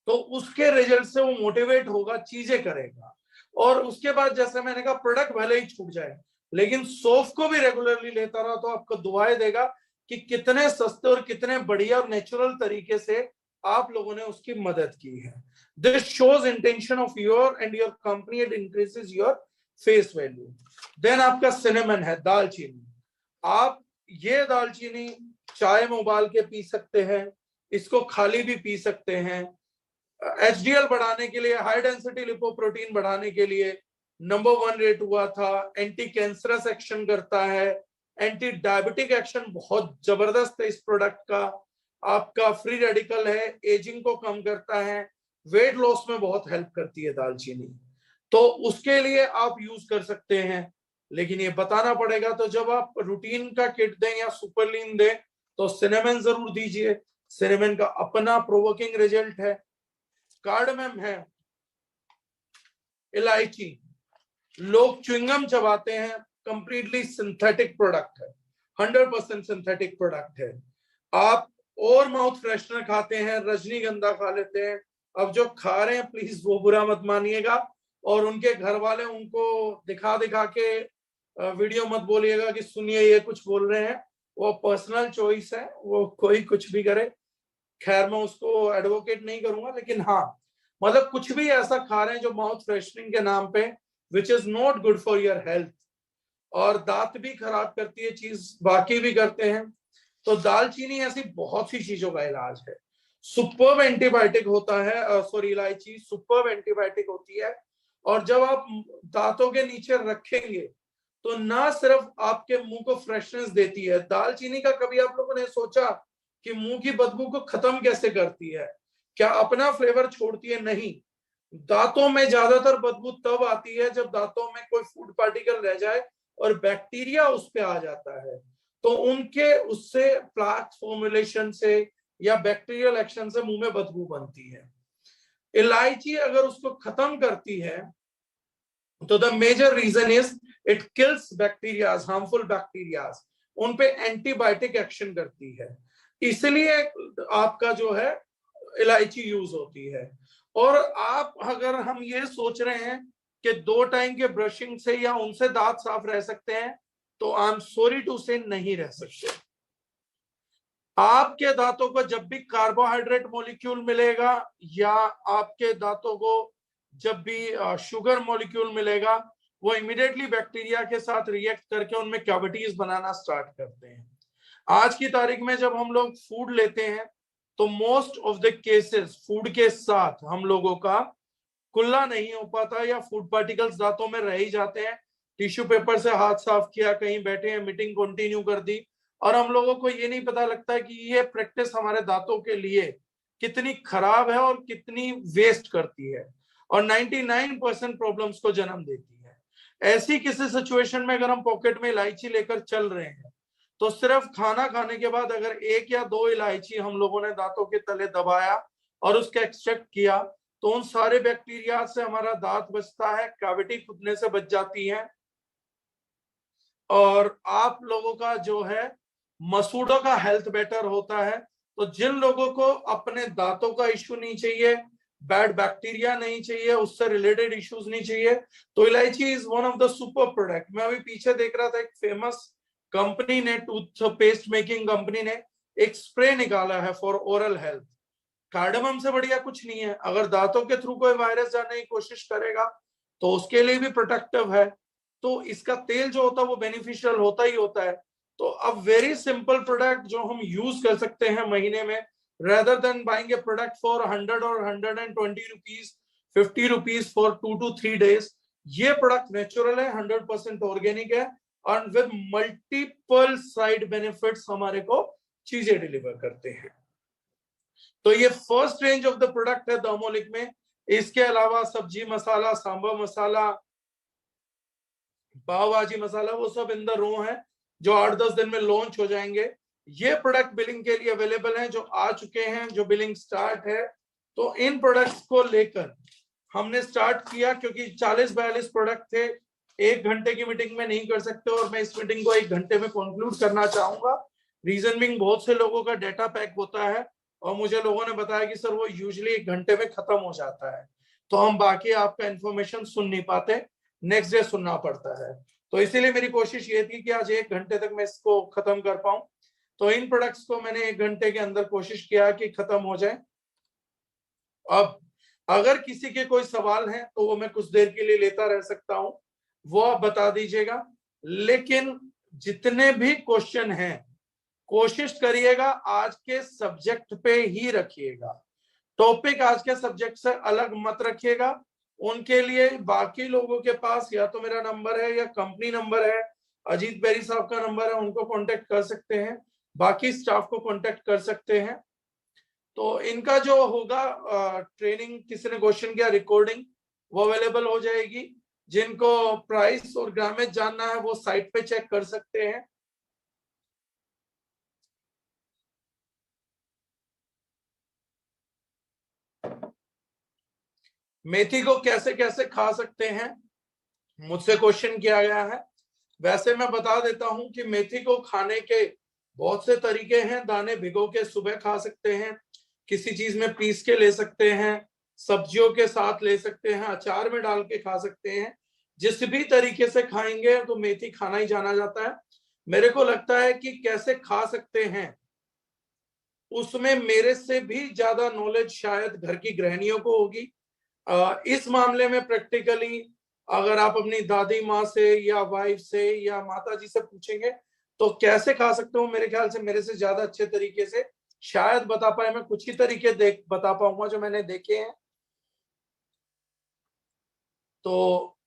तो उसके रिजल्ट से वो मोटिवेट होगा, चीजें करेगा। और उसके बाद जैसे मैंने कहा, प्रोडक्ट भले ही छूट जाए लेकिन सौंफ को भी रेगुलरली लेता रहा तो आपको दुआएं देगा कि कितने सस्ते और कितने बढ़िया और नेचुरल तरीके से आप लोगों ने उसकी मदद की है। This shows intention of your and your company, it increases your face value. Then आपका सिनेमन है, दालचीनी। आप ये दालचीनी चाय में उबाल के पी सकते हैं, इसको खाली भी पी सकते हैं। HDL बढ़ाने के लिए, हाई डेंसिटी लिपोप्रोटीन बढ़ाने के लिए नंबर 1 रेट हुआ था। एंटी कैंसरस एक्शन करता है, एंटी डायबिटिक एक्शन बहुत जबरदस्त है इस प्रोडक्ट का। आपका फ्री रेडिकल है, एजिंग को कम करता है, वेट लॉस में बहुत हेल्प करती है दालचीनी, तो उसके लिए आप यूज कर सकते हैं। लेकिन ये बताना पड़ेगा, तो जब आप रूटीन का किट दें या सुपरलीन दें तो सिनेमन जरूर दीजिए। सिनेमन का अपना प्रोवोकिंग रिजल्ट है। कार्डमम है, इलायची। लोग च्युइंगम चबाते हैं, कंप्लीटली सिंथेटिक प्रोडक्ट है, 100% सिंथेटिक प्रोडक्ट है। आप और माउथ फ्रेशनर खाते हैं, रजनीगंधा खा लेते हैं। अब जो खा रहे हैं प्लीज वो बुरा मत मानिएगा, और उनके घर वाले उनको दिखा दिखा के वीडियो मत बोलिएगा कि सुनिए ये कुछ बोल रहे हैं। वो पर्सनल चॉइस है, वो कोई कुछ भी करे, खैर मैं उसको एडवोकेट नहीं करूंगा, लेकिन हाँ, मतलब कुछ भी ऐसा खा रहे हैं जो माउथ फ्रेशनिंग के नाम पे, which is not good for your health, और दांत भी खराब करती है चीज, बाकी भी करते हैं। तो दालचीनी ऐसी बहुत सी चीजों का इलाज है। सुपर्ब एंटीबायोटिक होता है, सॉरी, इलायची सुपर्ब एंटीबायोटिक होती है। और जब आप दांतों के नीचे रखेंगे तो ना सिर्फ आपके मुंह को फ्रेशनेस देती है, दालचीनी का कभी आप लोगों ने सोचा कि मुंह की बदबू को खत्म कैसे करती है? क्या अपना फ्लेवर छोड़ती है? नहीं। दांतों में ज्यादातर बदबू तब आती है जब दांतों में कोई फूड पार्टिकल रह जाए और बैक्टीरिया उस पे आ जाता है, तो उनके उससे प्लाक फॉर्मुलेशन से या बैक्टीरियल एक्शन से मुंह में बदबू बनती है। इलायची अगर उसको खत्म करती है तो the major reason is it kills bacterias, harmful bacterias, उन पे एंटीबायोटिक एक्शन करती है, इसलिए आपका जो है इलायची यूज होती है। और आप, अगर हम ये सोच रहे हैं कि 2 टाइम के ब्रशिंग से या उनसे दांत साफ रह सकते हैं, तो आई एम सॉरी टू से नहीं रह सकते। आपके दांतों को जब भी कार्बोहाइड्रेट मॉलिक्यूल मिलेगा या आपके दांतों को जब भी शुगर मॉलिक्यूल मिलेगा, वो इमीडिएटली बैक्टीरिया के साथ रिएक्ट करके उनमें कैविटीज बनाना स्टार्ट करते हैं। आज की तारीख में जब हम लोग फूड लेते हैं तो most of the cases food के साथ हम लोगों का कुल्ला नहीं हो पाता या फूड पार्टिकल्स दांतों में रह ही जाते हैं। टिश्यू पेपर से हाथ साफ किया, कहीं बैठे हैं, मीटिंग कंटिन्यू कर दी, और हम लोगों को ये नहीं पता लगता कि ये प्रैक्टिस हमारे दांतों के लिए कितनी खराब है और कितनी वेस्ट करती है, और 99% प्रॉब्लम्स को जन्म देती है। ऐसी किसी सिचुएशन में अगर हम पॉकेट में इलायची लेकर चल रहे हैं तो सिर्फ खाना खाने के बाद अगर 1 या 2 इलायची हम लोगों ने दांतों के तले दबाया और उसका एक्सट्रैक्ट किया तो उन सारे बैक्टीरिया से हमारा दांत बचता है, कैविटी खुदने से बच जाती है और आप लोगों का जो है मसूड़ों का हेल्थ बेटर होता है। तो जिन लोगों को अपने दांतों का इश्यू नहीं चाहिए, बैड बैक्टीरिया नहीं चाहिए, उससे रिलेटेड इश्यूज नहीं चाहिए, तो इलायची is one of the super product. मैं अभी पीछे देख रहा था, एक फेमस कंपनी ने, टूथपेस्ट मेकिंग कंपनी ने एक स्प्रे निकाला है फॉर ओरल हेल्थ। कार्डमम से बढ़िया कुछ नहीं है। अगर दांतों के थ्रू कोई वायरस जाने की कोशिश करेगा तो उसके लिए भी प्रोटेक्टिव है। तो इसका तेल जो होता है वो बेनिफिशियल होता ही होता है। तो अब वेरी सिंपल प्रोडक्ट जो हम यूज कर सकते हैं महीने में, rather than buying A product for 100 और 120 rupees, 50 rupees for 2 to 3 days। ये प्रोडक्ट नेचुरल है, 100% ऑर्गेनिक है और विद मल्टीपल साइड बेनिफिट्स हमारे को चीजें डिलीवर करते हैं। तो ये first range of the product है डर्मोलिक में। इसके अलावा सब्जी मसाला, सांभर मसाला, पाव भाजी मसाला, वो सब इन द रो है जो 8-10 दिन में लॉन्च हो जाएंगे। ये प्रोडक्ट बिलिंग के लिए अवेलेबल हैं, जो आ चुके हैं, जो बिलिंग स्टार्ट है। तो इन प्रोडक्ट्स को लेकर हमने स्टार्ट किया क्योंकि 40-42 प्रोडक्ट थे, 1 घंटे की मीटिंग में नहीं कर सकते और मैं इस मीटिंग को 1 घंटे में कंक्लूड करना चाहूंगा। रीजन बिंग, बहुत से लोगों का डेटा पैक होता है और मुझे लोगों ने बताया कि सर वो यूजुअली 1 घंटे में खत्म हो जाता है, तो हम बाकी आपका इंफॉर्मेशन सुन नहीं पाते, नेक्स्ट डे सुनना पड़ता है। तो इसीलिए मेरी कोशिश ये थी कि आज 1 घंटे तक मैं इसको खत्म कर पाऊं। तो इन प्रोडक्ट्स को मैंने 1 घंटे के अंदर कोशिश किया कि खत्म हो जाए। अब अगर किसी के कोई सवाल है तो वो मैं कुछ देर के लिए लेता रह सकता हूं, वो आप बता दीजिएगा। लेकिन जितने भी क्वेश्चन हैं कोशिश करिएगा आज के सब्जेक्ट पे ही रखिएगा, टॉपिक आज के सब्जेक्ट से अलग मत रखिएगा। उनके लिए बाकी लोगों के पास या तो मेरा नंबर है या कंपनी नंबर है, अजीत बेरी साहब का नंबर है, उनको कांटेक्ट कर सकते हैं, बाकी स्टाफ को कांटेक्ट कर सकते हैं। तो इनका जो होगा ट्रेनिंग, किसी ने क्वेश्चन किया, रिकॉर्डिंग वो अवेलेबल हो जाएगी। जिनको प्राइस और ग्रामेज जानना है वो साइट पे चेक कर सकते हैं। मेथी को कैसे कैसे खा सकते हैं, मुझसे क्वेश्चन किया गया है। वैसे मैं बता देता हूं कि मेथी को खाने के बहुत से तरीके हैं। दाने भिगो के सुबह खा सकते हैं, किसी चीज में पीस के ले सकते हैं, सब्जियों के साथ ले सकते हैं, अचार में डाल के खा सकते हैं। जिस भी तरीके से खाएंगे तो मेथी खाना ही जाना जाता है। मेरे को लगता है कि कैसे खा सकते हैं उसमें मेरे से भी ज्यादा नॉलेज शायद घर की गृहिणियों को होगी। इस मामले में प्रैक्टिकली अगर आप अपनी दादी माँ से या वाइफ से या माता जी से पूछेंगे तो कैसे खा सकते हो, मेरे ख्याल से मेरे से ज्यादा अच्छे तरीके से शायद बता पाए। मैं कुछ ही तरीके बता पाऊंगा जो मैंने देखे हैं। तो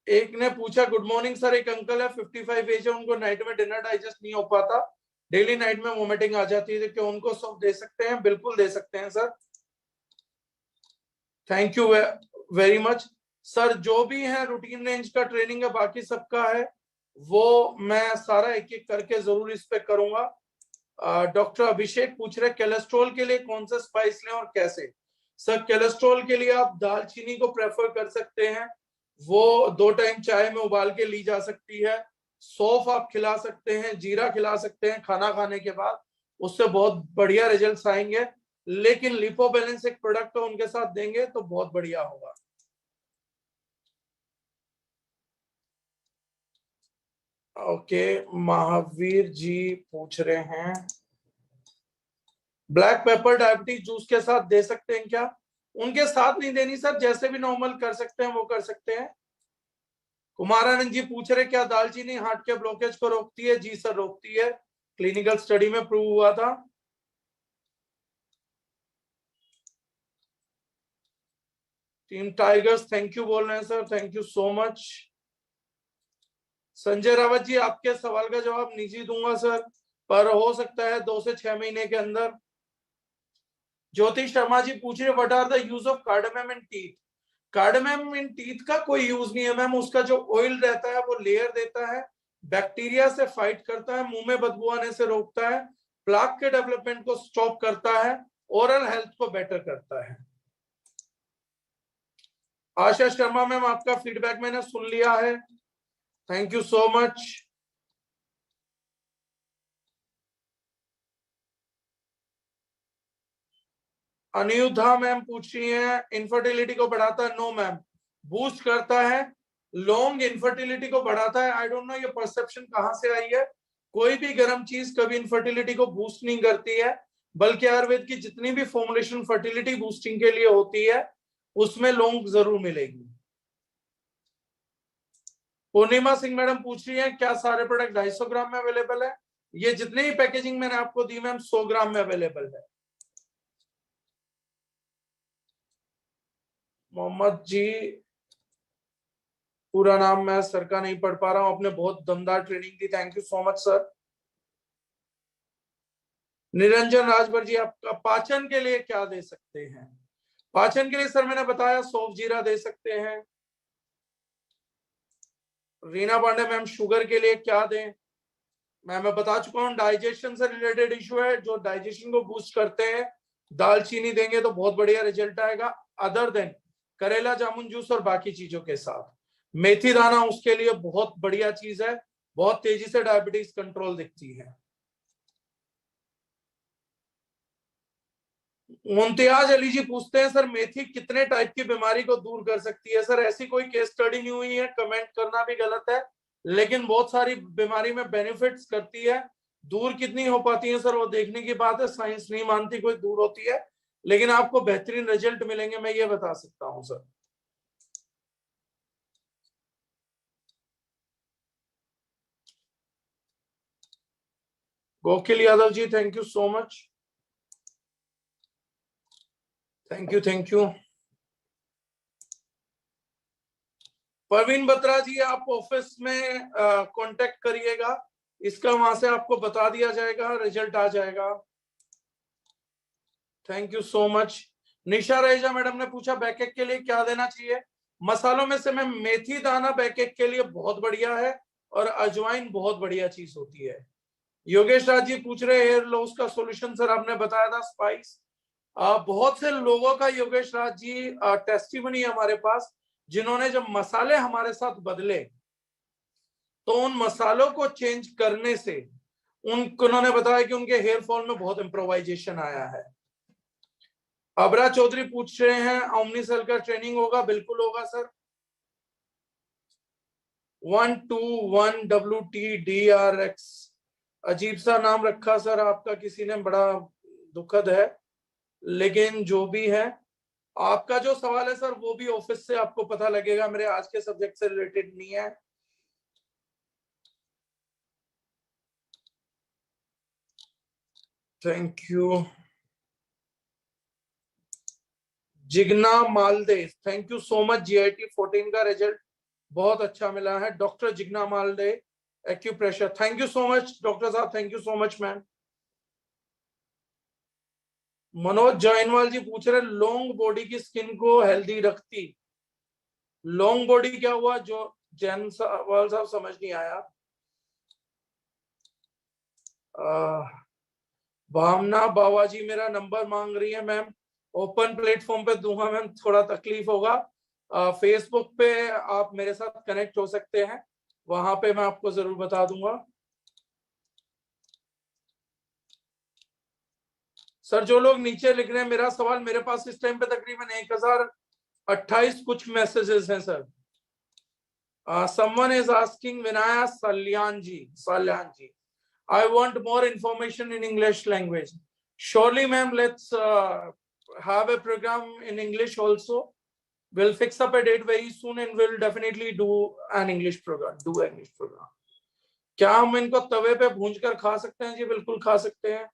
एक ने पूछा, गुड मॉर्निंग सर, एक अंकल है 55 एज है, उनको नाइट में डिनर डाइजेस्ट नहीं हो पाता, डेली नाइट में वोमिटिंग आ जाती है, क्या उनको सब दे सकते हैं? बिल्कुल दे सकते हैं sir. Thank you very much sir. जो भी है रूटीन रेंज का ट्रेनिंग है, बाकी सबका है, वो मैं सारा एक एक करके जरूर इस पे करूंगा। डॉक्टर अभिषेक पूछ रहे कोलेस्ट्रॉल के लिए कौन सा स्पाइस लें और कैसे? सर कोलेस्ट्रॉल के लिए आप दालचीनी को प्रेफर कर सकते हैं, वो 2 टाइम चाय में उबाल के ली जा सकती है। सौंफ आप खिला सकते हैं, जीरा खिला सकते हैं खाना खाने के बाद, उससे बहुत बढ़िया रिजल्ट्स आएंगे। लेकिन लिपोबैलेंस एक प्रोडक्ट है, उनके साथ देंगे तो बहुत बढ़िया होगा। ओके, महावीर जी पूछ रहे हैं ब्लैक पेपर डायबिटीज जूस के साथ दे सकते हैं क्या? उनके साथ नहीं देनी सर, जैसे भी नॉर्मल कर सकते हैं वो कर सकते हैं। कुमारानंद जी पूछ रहे क्या दालचीनी हार्ट के ब्लॉकेज को रोकती है? जी सर, रोकती है, क्लिनिकल स्टडी में प्रूव हुआ था। टीम टाइगर्स थैंक यू बोल रहे हैं sir, thank you so much. Sanjay Rawat ji, आपके सवाल का जवाब निजी दूंगा सर, पर हो सकता है 2 से 6 महीने के अंदर। ज्योतिष शर्मा जी पूछ रहे what are the use of cardamom in teeth? Cardamom in teeth का कोई यूज नहीं है मैम। उसका जो ऑयल रहता है वो लेयर देता है, बैक्टीरिया से फाइट करता है, मुंह में बदबू आने से रोकता है, प्लाक के डेवलपमेंट को स्टॉप करता है, ओरल हेल्थ को बेटर करता है। आशा शर्मा मैम, आपका फीडबैक मैंने सुन लिया है, thank you so much. Aniruddha ma'am पूछ रही है इनफर्टिलिटी को बढ़ाता है। नो मैम, बूस्ट करता है, लॉन्ग इनफर्टिलिटी को बढ़ाता है। आई डोंट नो ये परसेप्शन कहां से आई है। कोई भी गर्म चीज कभी इनफर्टिलिटी को बूस्ट नहीं करती है, बल्कि आयुर्वेद की जितनी भी फॉर्मुलेशन फर्टिलिटी बूस्टिंग के लिए होती है उसमें लॉन्ग जरूर मिलेगी। पूर्णिमा सिंह मैडम पूछ रही है क्या सारे प्रोडक्ट 250 ग्राम में अवेलेबल है? ये जितने ही पैकेजिंग मैंने आपको दी मैम 100 ग्राम में अवेलेबल है। मोहम्मद जी, पूरा नाम मैं सर का नहीं पढ़ पा रहा हूं, आपने बहुत दमदार ट्रेनिंग दी, thank you so much sir. Niranjan Rajbhar ji, आपका पाचन के लिए क्या दे सकते हैं? पाचन के लिए सर मैंने बताया सौंफ जीरा दे सकते हैं। रीना पांडे मैम, शुगर के लिए क्या दें? मैं बता चुका हूँ, डाइजेशन से रिलेटेड इशू है, जो डाइजेशन को बूस्ट करते हैं दालचीनी देंगे तो बहुत बढ़िया रिजल्ट आएगा। अदर देन करेला जामुन जूस और बाकी चीजों के साथ मेथी दाना उसके लिए बहुत बढ़िया चीज है, बहुत तेजी से डायबिटीज कंट्रोल दिखती है। मुमताज अली जी पूछते हैं सर मेथी कितने टाइप की बीमारी को दूर कर सकती है? सर ऐसी कोई केस स्टडी नहीं हुई है, कमेंट करना भी गलत है, लेकिन बहुत सारी बीमारी में बेनिफिट्स करती है। दूर कितनी हो पाती है सर वो देखने की बात है, साइंस नहीं मानती कोई दूर होती है, लेकिन आपको बेहतरीन रिजल्ट मिलेंगे, मैं ये बता सकता हूं sir. Gokil Yadav ji, thank you so much, thank you thank you. Parveen Batra ji, आप ऑफिस में कांटेक्ट करिएगा, इसका वहां से आपको बता दिया जाएगा, रिजल्ट आ जाएगा। Thank you so much. Nisha Raheja madam ने पूछा बैकएक के लिए क्या देना चाहिए? मसालों में से मैं मेथी दाना बैकएक के लिए बहुत बढ़िया है, और अजवाइन बहुत बढ़िया चीज होती है। योगेश राज जी पूछ रहे हेयर लॉस का सॉल्यूशन, सर आपने बताया था स्पाइस। बहुत से लोगों का योगेश राज जी टेस्टिमनी है हमारे पास, जिन्होंने जब मसाले हमारे साथ बदले तो उन मसालों को चेंज करने से उन्होंने बताया कि उनके हेयर फॉल में बहुत इम्प्रोवाइजेशन आया है। अबरा चौधरी पूछ रहे हैं ओमनीसेल का ट्रेनिंग होगा? बिल्कुल होगा सर। 121WTDRX, अजीब सा नाम रखा सर आपका किसी ने, बड़ा दुखद है, लेकिन जो भी है, आपका जो सवाल है सर वो भी ऑफिस से आपको पता लगेगा, मेरे आज के सब्जेक्ट से रिलेटेड नहीं है। Thank you. Jigna Malde, thank you so much. GIT 14 का रिजल्ट बहुत अच्छा मिला है। Doctor Jigna Malde, acupressure, thank you so much doctor साहब, thank you so much ma'am. Manoj Jainwal ji पूछ रहे लॉन्ग बॉडी की स्किन को हेल्दी रखती। लॉन्ग बॉडी क्या हुआ? जो जैनवाल साहब समझ नहीं आया। भावना बाबा जी मेरा नंबर मांग रही है मैम, ओपन प्लेटफॉर्म पे दूंगा मैम, थोड़ा तकलीफ होगा। फेसबुक पे आप मेरे साथ कनेक्ट हो सकते हैं, वहां पे मैं आपको जरूर बता दूंगा। सर जो लोग नीचे लिख रहे हैं मेरा सवाल, मेरे पास इस टाइम पे तकरीबन 1028 कुछ मैसेजेस हैं sir. Someone is asking Vinaya Salyan ji, I want more information in English language. Surely, ma'am, let's have a program in English also. We'll fix up a date very soon and we'll definitely do an English program. क्या हम इनको तवे पे भूंज कर खा सकते हैं? जी बिल्कुल खा सकते हैं।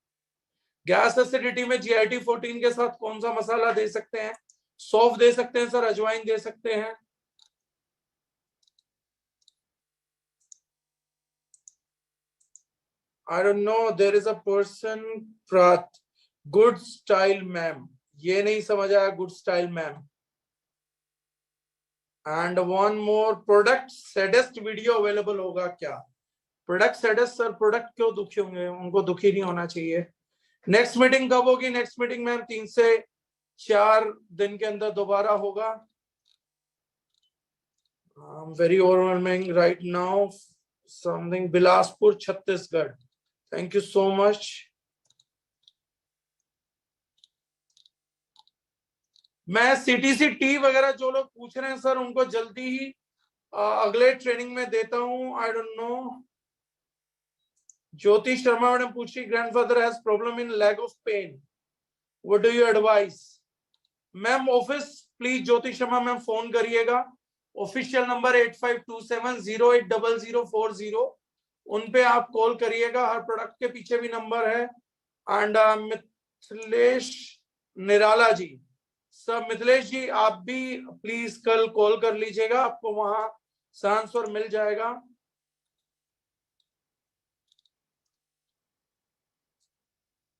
गैस एसिडिटी में GIT 14 के साथ कौन सा मसाला दे सकते हैं? सौंफ दे सकते हैं सर, अजवाइन दे सकते हैं। I don't know, there is a person, Prat, good style ma'am, ये नहीं समझ आया, good style ma'am. And one more, product saddest video available होगा क्या? प्रोडक्ट सैडेस्ट सर, प्रोडक्ट क्यों दुखी होंगे? उनको दुखी नहीं होना चाहिए। नेक्स्ट मीटिंग कब होगी? नेक्स्ट मीटिंग मैम 3 से 4 दिन के अंदर दोबारा होगा। Very overwhelming right now something, Bilaspur Chhattisgarh. Thank you so much. मैं सीटीसी टी वगैरह जो लोग पूछ रहे हैं सर, उनको जल्दी ही अगले ट्रेनिंग में देता हूं। I don't know, Jyoti Sharma madam पूछी, grandfather has problem in leg of pain, what do you advise? Ma'am office please Jyoti Sharma ma'am phone करिएगा, ऑफिशियल नंबर 8527080040, उन पे आप कॉल करिएगा, हर प्रोडक्ट के पीछे भी नंबर है। एंड मिथिलेश निराला जी, सब मिथिलेश जी आप भी प्लीज कल कॉल कर लीजिएगा, आपको वहां आंसर मिल जाएगा।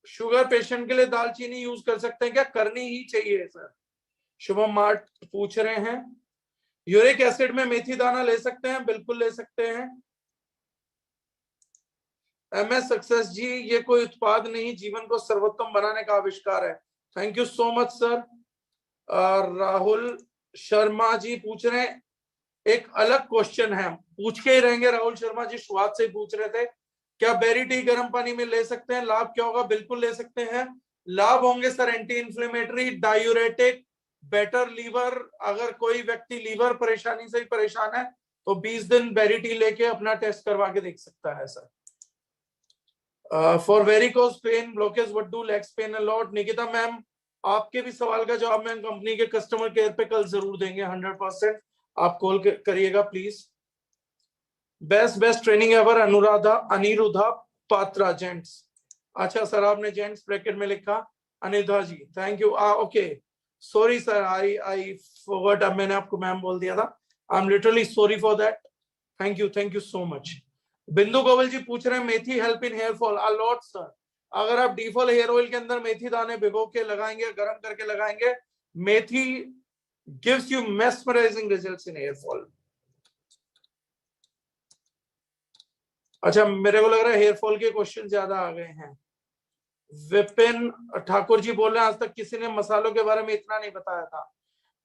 शुगर पेशेंट के लिए दालचीनी यूज कर सकते हैं क्या? करनी ही चाहिए सर। शुभम मार्ट पूछ रहे हैं, यूरिक एसिड में मेथी दाना ले सकते हैं? बिल्कुल ले सकते हैं। MS सक्सेस जी, ये कोई उत्पाद नहीं, जीवन को सर्वोत्तम बनाने का आविष्कार है। Thank you so much sir. Rahul Sharma ji पूछ रहे हैं, एक अलग क्वेश्चन है, पूछ के ही रहेंगे। राहुल शर्मा जी शुरुआत से पूछ रहे थे, क्या बेरी टी गर्म पानी में ले सकते हैं? लाभ क्या होगा? बिल्कुल ले सकते हैं। लाभ होंगे sir anti inflammatory, diuretic, better liver. अगर कोई व्यक्ति लीवर परेशानी से ही परेशान है तो 20 दिन बेरी टी लेके अपना टेस्ट करवा के देख सकता है sir. For varicose pain blockage what do, legs pain a lot. Nikita ma'am आपके भी सवाल का जवाब मैं कंपनी के कस्टमर केयर पे कल जरूर देंगे 100%, आप कॉल करिएगा please. Best training ever Aniruddha Patra gents. अच्छा सर आपने जेंट्स ब्रैकेट में लिखा, Aniruddha ji thank you. Okay sorry sir, I forgot, अब मैंने आपको मैम बोल दिया था, I am literally sorry for that. Thank you so much. Bindu Govil ji पूछ रहे हैं, methi help in hair fall? A lot sir. अगर आप डीफॉल हेयर ऑयल के अंदर मेथी दाने भिगो के लगाएंगे, गर्म करके लगाएंगे, methi gives you mesmerising results in hair fall. अच्छा मेरे को लग रहा है हेयर फॉल के क्वेश्चन ज्यादा आ गए हैं। विपिन ठाकुर जी बोल रहे हैं, आज तक किसी ने मसालों के बारे में इतना नहीं बताया था।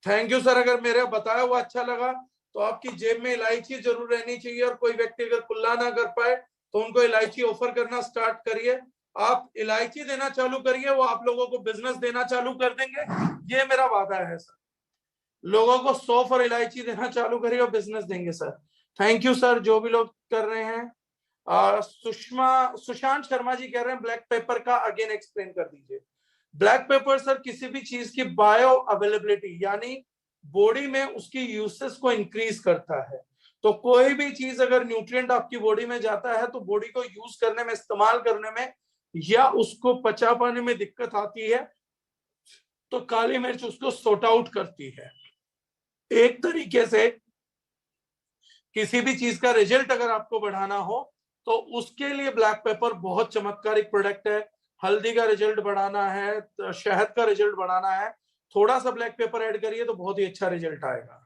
थैंक यू सर, अगर मेरा बताया हुआ अच्छा लगा तो आपकी जेब में इलायची जरूर रहनी चाहिए, और कोई व्यक्ति अगर कुल्ला ना कर पाए तो उनको इलायची ऑफर करना स्टार्ट करिए। आप इलायची देना चालू करिए, वो आप लोगों को बिजनेस देना चालू कर देंगे, ये मेरा वादा है सर। लोगों को सौंफ और इलायची देना चालू करिए और बिजनेस देंगे सर। थैंक यू सर जो भी लोग कर रहे हैं। सुशांत शर्मा जी कह रहे हैं, ब्लैक पेपर का अगेन एक्सप्लेन कर दीजिए। ब्लैक पेपर सर किसी भी चीज की बायो अवेलेबिलिटी यानी बॉडी में उसकी यूसेस को इंक्रीज करता है। तो कोई भी चीज अगर न्यूट्रिएंट आपकी बॉडी में जाता है तो बॉडी को यूज करने में, इस्तेमाल करने में या उसको पचा पाने में दिक्कत आती है, तो काली मिर्च उसको सॉर्ट आउट करती है। एक तरीके से किसी भी चीज का रिजल्ट अगर आपको बढ़ाना हो तो उसके लिए ब्लैक पेपर बहुत चमत्कारिक प्रोडक्ट है। हल्दी का रिजल्ट बढ़ाना है, शहद का रिजल्ट बढ़ाना है, थोड़ा सा ब्लैक पेपर ऐड करिए तो बहुत ही अच्छा रिजल्ट आएगा।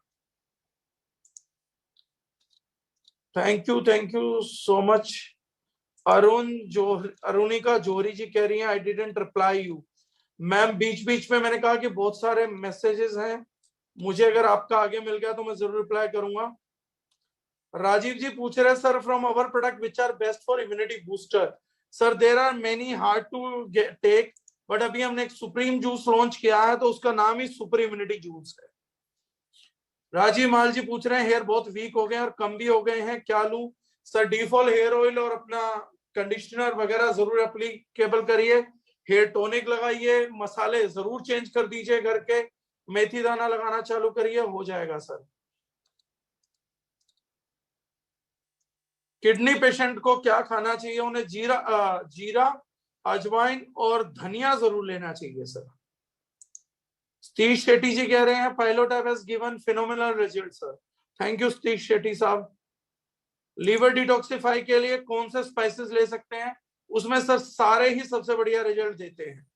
Thank you so much. Arunika Johri ji कह रही हैं, I didn't reply you. Ma'am बीच बीच में मैंने कहा कि बहुत सारे मैसेजेस हैं, मुझे अगर आपका आगे मिल गया तो मैं जरूर रिप्लाई करूंगा। राजीव जी पूछ रहे हैं, sir from our product which are best for immunity booster? Sir there are many hard to take, but अभी हमने एक सुप्रीम जूस लॉन्च किया है तो उसका नाम ही सुपर इम्यूनिटी जूस है। राजीव माल जी पूछ रहे हैं, हेयर बहुत वीक हो गए और कम भी हो गए हैं, क्या लूं? सर डीफॉल हेयर ऑयल और अपना कंडीशनर वगैरह जरूर एप्लीकेबल करिए, हेयर टॉनिक लगाइए, मसाले जरूर चेंज कर दीजिए घर के, मेथी दाना लगाना चालू करिए, हो जाएगा सर। किडनी पेशेंट को क्या खाना चाहिए? उन्हें जीरा अजवाइन और धनिया जरूर लेना चाहिए सर। सतीश शेट्टी जी कह रहे हैं, पायलोटैब has given phenomenal result sir. Thank you Satish Shetty साहब। लीवर डिटॉक्सिफाई के लिए कौन से स्पाइसेस ले सकते हैं? उसमें सर सारे ही सबसे बढ़िया रिजल्ट देते हैं।